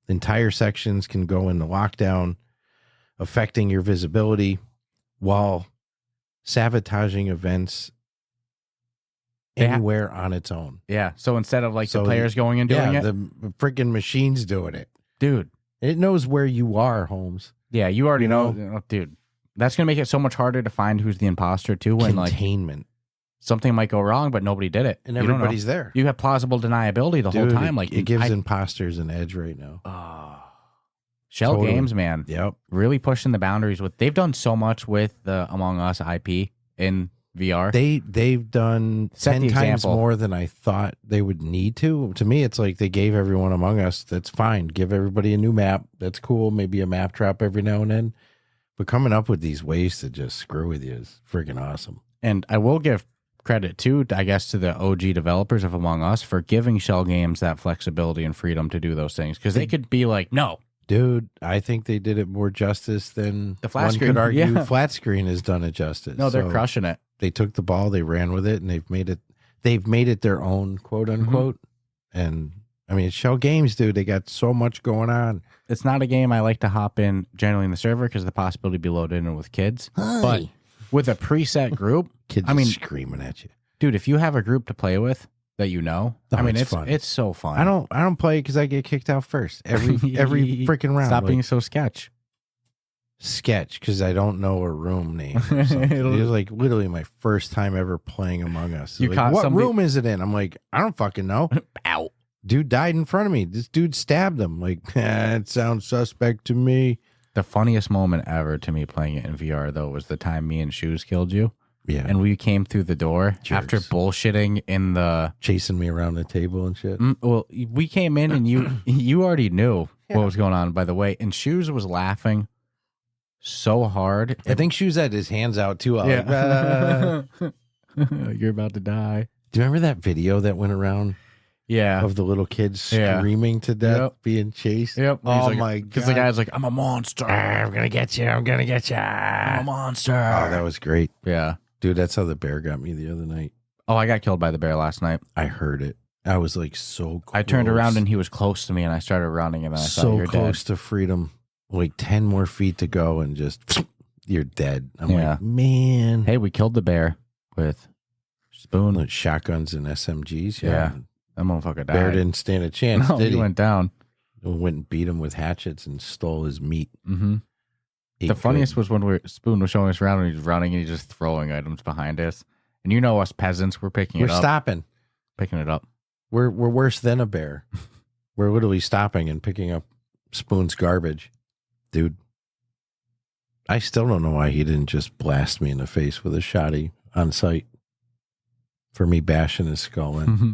Entire sections can go into lockdown, affecting your visibility while sabotaging events anywhere on its own. Yeah. So instead of like So, the players going and doing it, the freaking machine's doing it. dude. It knows where you are, Holmes. Yeah, you already You know, know? dude. That's gonna make it so much harder to find who's the imposter too. When like Containment. something might go wrong, but nobody did it, And You don't know. everybody's there. You have plausible deniability the whole Dude, time. Like it gives I- imposters an edge right now. Shell Totally. Games, man, Yep. really pushing the boundaries with. They've done so much with the Among Us IP in VR. They've done Set 10 the times example. more than I thought they would need to. To me, it's like they gave everyone Among Us. That's fine. Give everybody a new map. That's cool. Maybe a map drop every now and then. But coming up with these ways to just screw with you is freaking awesome. And I will give credit too, I guess, to the OG developers of Among Us for giving Shell Games that flexibility and freedom to do those things. Because they could be like, no, Dude, I think they did it more justice than The flat one screen, could argue. yeah. Flat screen has done it justice. no, they're So crushing it. They took the ball, they ran with it, and they've made it their own, quote unquote. And I mean, it's Shell Games, dude. They got so much going on. It's not a game I like to hop in generally in the server because the possibility to be loaded in with kids. But with a preset group, Kids I mean, screaming at you. dude, if you have a group to play with that you know, Oh, I mean, it's it's fun. it's so fun. I don't play because I get kicked out first every freaking round. Stop Like, being so sketch. sketch because I don't know a room name. Or something. It was like literally my first time ever playing Among Us. You Like, caught what somebody- room is it in? I'm like, I don't fucking know. Ow. Dude died in front of me. This dude stabbed him. Like, it sounds suspect to me. The funniest moment ever to me playing it in VR though was the time me and Shoes killed you, Yeah, and we came through the door Jerks. after bullshitting in the. chasing me around the table and shit. Well, we came in and you already knew what was going on. By the way, and Shoes was laughing so hard. I think Shoes had his hands out too. I was like, Yeah. You're about to die. Do you remember that video that went around? Yeah. Of the little kids screaming to death, being chased. Yep. Oh my God. Because the guy's like, I'm a monster. I'm going to get you. I'm going to get you. I'm a monster. Oh, that was great. Yeah. Dude, that's how the bear got me the other night. Oh, I got killed by the bear last night. I heard it. I was like so close. I turned around and he was close to me and I started running and then I thought, so you're close dead. to freedom. Like 10 more feet to go and just, you're dead. I'm Yeah. like, man. Hey, we killed the bear with spoon. Like shotguns and SMGs. Yeah. That motherfucker died. Bear didn't stand a chance, No, did he he? went down. Went and beat him with hatchets and stole his meat. Mm-hmm. The funniest was when Spoon was showing us around and he's running and he's just throwing items behind us. And you know us peasants, we're picking We're it up. stopping. Picking it up. We're worse than a bear. We're literally stopping and picking up Spoon's garbage. Dude, I still don't know why he didn't just blast me in the face with a shotty on sight for me bashing his skull in. Mm-hmm.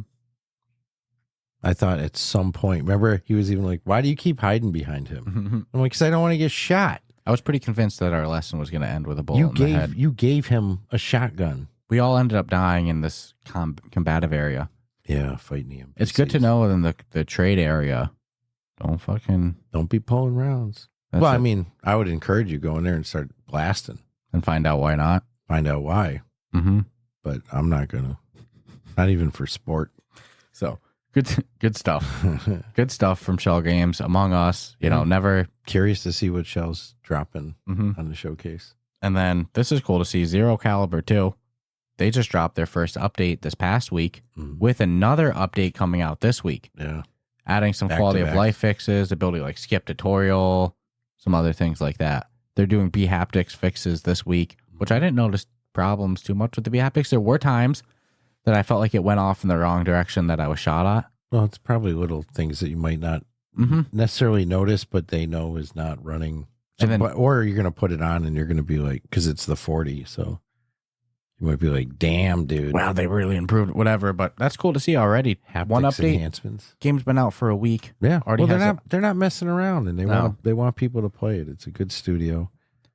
I thought at some point, remember, he was even like, why do you keep hiding behind him? I'm like, because I don't want to get shot. I was pretty convinced that our lesson was going to end with a bullet in the head. You gave him a shotgun. We all ended up dying in this combative area. Yeah, fighting the NPCs. It's good to know in the trade area, don't be pulling rounds. Well, I mean, I would encourage you go in there and start blasting. And find out why not. Find out why. Mm-hmm. But I'm not going to. Not even for sport. So, good stuff. Good stuff from Schell Games. Among Us, you know, never... Curious to see what Shell's dropping Mm-hmm. on the showcase. And then, this is cool to see, Zero Caliber 2. They just dropped their first update this past week with another update coming out this week. Yeah. Adding some Back quality to of back. life fixes, ability like skip tutorial, some other things like that. They're doing B-haptics fixes this week, which I didn't notice problems too much with the B-haptics. There were times that I felt like it went off in the wrong direction that I was shot at. Well, it's probably little things that you might not necessarily notice, but they know is not running. And then- or you're going to put it on and you're going to be like, because it's the 40. So you might be like, damn, dude. Wow, they really improved whatever, but that's cool to see already. Haptics One update. enhancements. Game's been out for a week. Yeah. Already Well, has they're not messing around and No. they want people to play it. It's a good studio.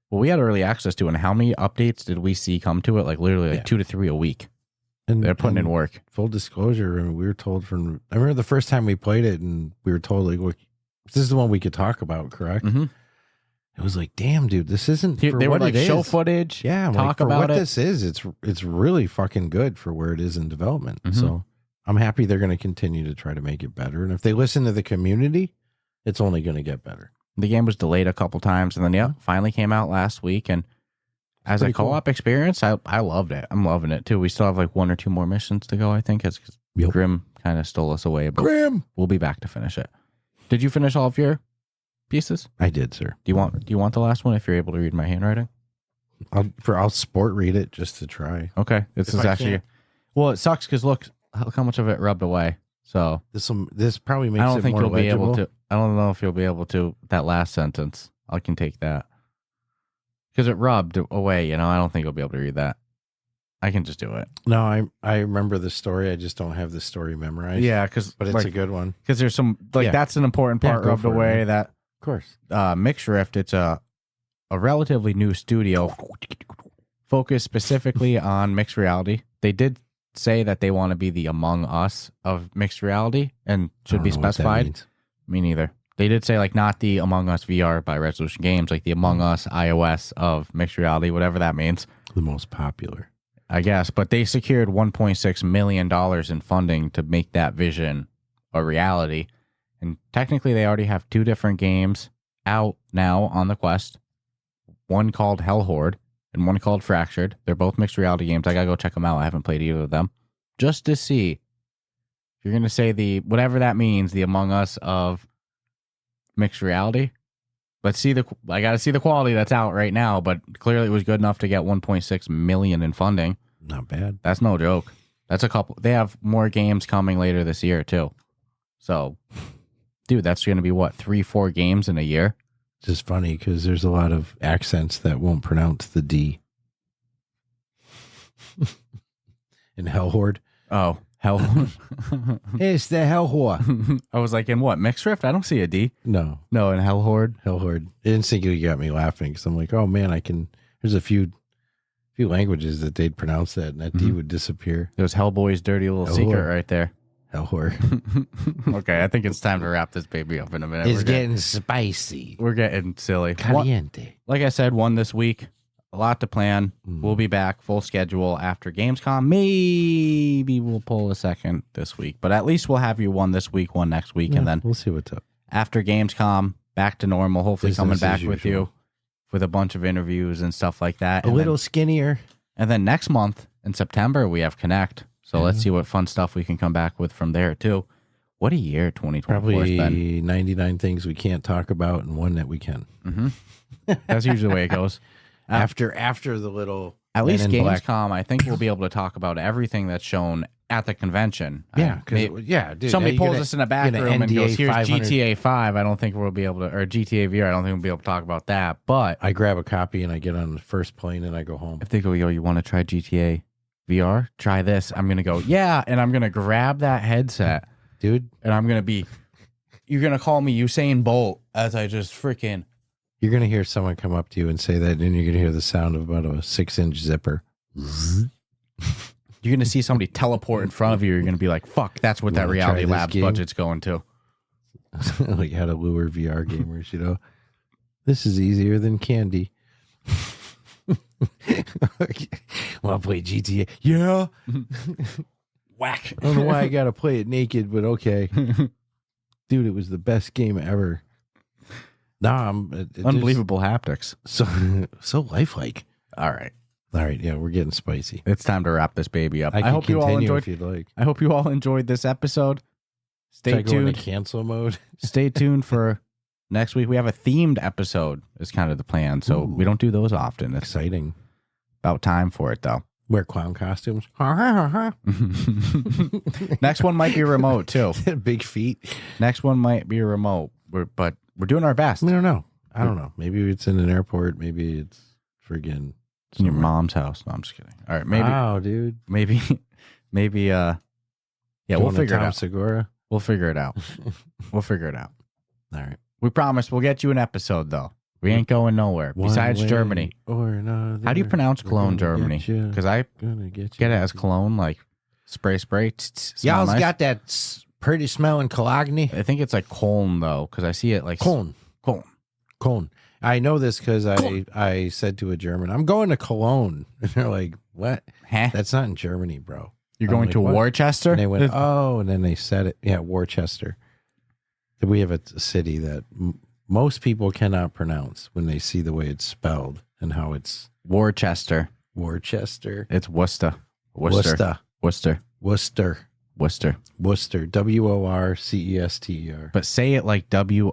Well, we had early access to it, and how many updates did we see come to it? Like literally like 2 to 3 a week. And They're putting in work. Full disclosure, I mean, we were told I remember the first time we played it and we were told, like, look, this is the one we could talk about, correct? Mm-hmm. It was like, damn, dude, this isn't for They were what like it show is. footage. Yeah, I'm talk like, for about what it. this is, it's really fucking good for where it is in development. Mhm. So I'm happy they're going to continue to try to make it better. And if they listen to the community, it's only going to get better. The game was delayed a couple times, and then finally came out last week. And as a Pretty cool. co-op experience, I loved it. I'm loving it too. We still have like 1 or 2 more missions to go. I think because Yep. Grim kind of stole us away, but Grim, we'll be back to finish it. Did you finish all of your pieces? I did, sir. Do you want the last one if you're able to read my handwriting? I'll sport read it just to try. Okay, this If is I actually can't. well. It sucks because look how much of it rubbed away. So This probably makes I don't it think more you'll be legible. able to. I don't know if you'll be able to that last sentence. I can take that because it rubbed away. You know, I don't think you'll be able to read that. I can just do it. No, I remember the story. I just don't have the story memorized. Yeah, because but it's a good one. because there's some like Yeah. that's an important part Yeah, go rubbed for it, away. man. That Of course. MixRift, it's a relatively new studio focused specifically on mixed reality. They did say that they want to be the Among Us of mixed reality and should be I don't know what that specified. means. Me neither. They did say like not the Among Us VR by Resolution Games, like the Among Us iOS of mixed reality, whatever that means, The most popular. I guess. But they secured $1.6 million in funding to make that vision a reality. And technically, they already have 2 different games out now on the Quest. One called Hell Horde and one called Fractured. They're both mixed reality games. I gotta go check them out. I haven't played either of them. Just to see if you're gonna say the whatever that means, the Among Us of mixed reality. Let's see I gotta see the quality that's out right now, but clearly it was good enough to get 1.6 million in funding. Not bad. That's no joke. That's a couple. They have more games coming later this year too. So, dude, that's going to be what 3-4 games in a year. It's just funny because there's a lot of accents that won't pronounce the D. In Hell Horde. Oh, hell! It's the Hell Horde. I was like, in what MixRift? I don't see a D. No, No, in Hell Horde. Hell Horde. Instantly got me laughing because I'm like, oh man, there's a few few languages that they'd pronounce that, and that D would disappear. There's Hellboy's dirty little Hell secret whore. right there. Hell whore. Okay, I think it's time to wrap this baby up in a minute. It's getting spicy. We're getting silly. Caliente. Like I said, one this week. A lot to plan. We'll be back full schedule after Gamescom. Maybe we'll pull a second this week, but at least we'll have you one this week, one next week, and then we'll see what's up. after Gamescom, back to normal. Hopefully, Business coming as back with usual. you with a bunch of interviews and stuff like that. A And little skinnier. and then next month in September we have Connect. So let's see what fun stuff we can come back with from there too. What a year 2024 has been. Probably 99 things we can't talk about and one that we can. That's usually the way it goes. After the little At least Men in Black- Gamescom, I think we'll be able to talk about everything that's shown at the convention. Yeah, Maybe- dude. somebody you're pulls gonna- us in the you're back gonna room and goes, NDA here's 500. GTA 5. I don't think we'll be able to, or GTA VR, I don't think we'll be able to talk about that. But I grab a copy and I get on the first plane and I go home. if they go, yo, you want to try GTA VR? Try this. I'm going to go, yeah. And I'm going to grab that headset Dude, and I'm going to be, you're going to call me Usain Bolt as I just freaking. you're going to hear someone come up to you and say that, and you're going to hear the sound of about a 6-inch zipper. You're going to see somebody teleport in front of you. You're going to be like, fuck, that's what You that wanna try Reality this Labs game? budget's going to. Like how to lure VR gamers, you know? This is easier than candy. Want to play GTA? Yeah. Whack. I don't know why I got to play it naked, but okay. Dude, it was the best game ever. Nah, Unbelievable haptics. So lifelike. All right. All right, yeah, we're getting spicy. It's time to wrap this baby up. I can hope you all continue enjoyed. if you'd like. I hope you all enjoyed this episode. Should I Stay go into tuned. cancel mode. Stay tuned for next week. We have a themed episode. Is kind of the plan. So Ooh. we don't do those often. It's Exciting. about time for it though. Wear clown costumes. Next one might be remote too. Big feet. Next one might be remote. But we're doing our best. I don't know. I don't know. Maybe it's in an airport. Maybe it's friggin' In your somewhere. mom's house. No, I'm just kidding. All right, maybe, Wow, dude. maybe. Yeah, we'll Going to figure it Tom out. Segura. We'll figure it out. We'll figure it out. All right. We promise we'll get you an episode though. We ain't going nowhere One besides way Germany. or another. How do you pronounce we're Cologne, gonna Germany? get ya. Because I Gonna get get you. it as Cologne, like spray. Smell Y'all's nice. got that pretty smelling Cologne. I think it's like Cologne though, because I see it like Cologne. Cologne. I know this because I said to a German, I'm going to Cologne. And they're like, what? Huh? That's not in Germany, bro. You're I'm going like, to what? Worcester? And they went, oh, and then they said it. Yeah, Worcester. We have a city that most people cannot pronounce when they see the way it's spelled and how it's Worcester. Worcester. It's Worcester. Worcester. Worcester. Worcester. Worcester. Worcester. Worcester. But say it like Wooster.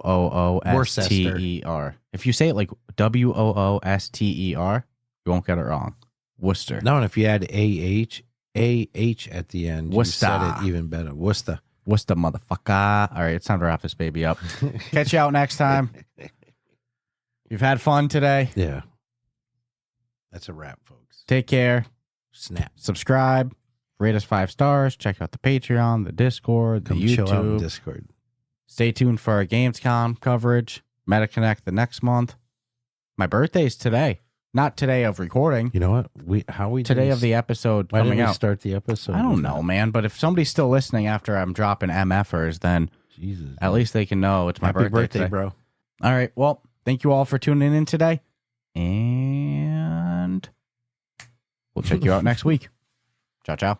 If you say it like Wooster, you won't get it wrong. Worcester. No, and if you add AH at the end, you said Worcester. it even better. Worcester. Worcester, motherfucker. All right, it's time to wrap this baby up. Catch you out next time. You've had fun today. Yeah. That's a wrap, folks. Take care. Snap. Subscribe. Rate us 5 stars. Check out the Patreon, the Discord, the Come chill out in YouTube. Discord. Stay tuned for our Gamescom coverage. MetaConnect the next month. My birthday's today. Not today of recording. You know what? Today of the episode why coming didn't we out. start the episode? I don't with know, that? man. But if somebody's still listening after I'm dropping MFers, then Jesus. at least they can know it's my Happy birthday, today. bro. All right. Well, thank you all for tuning in today. And we'll check you out next week. Ciao, ciao.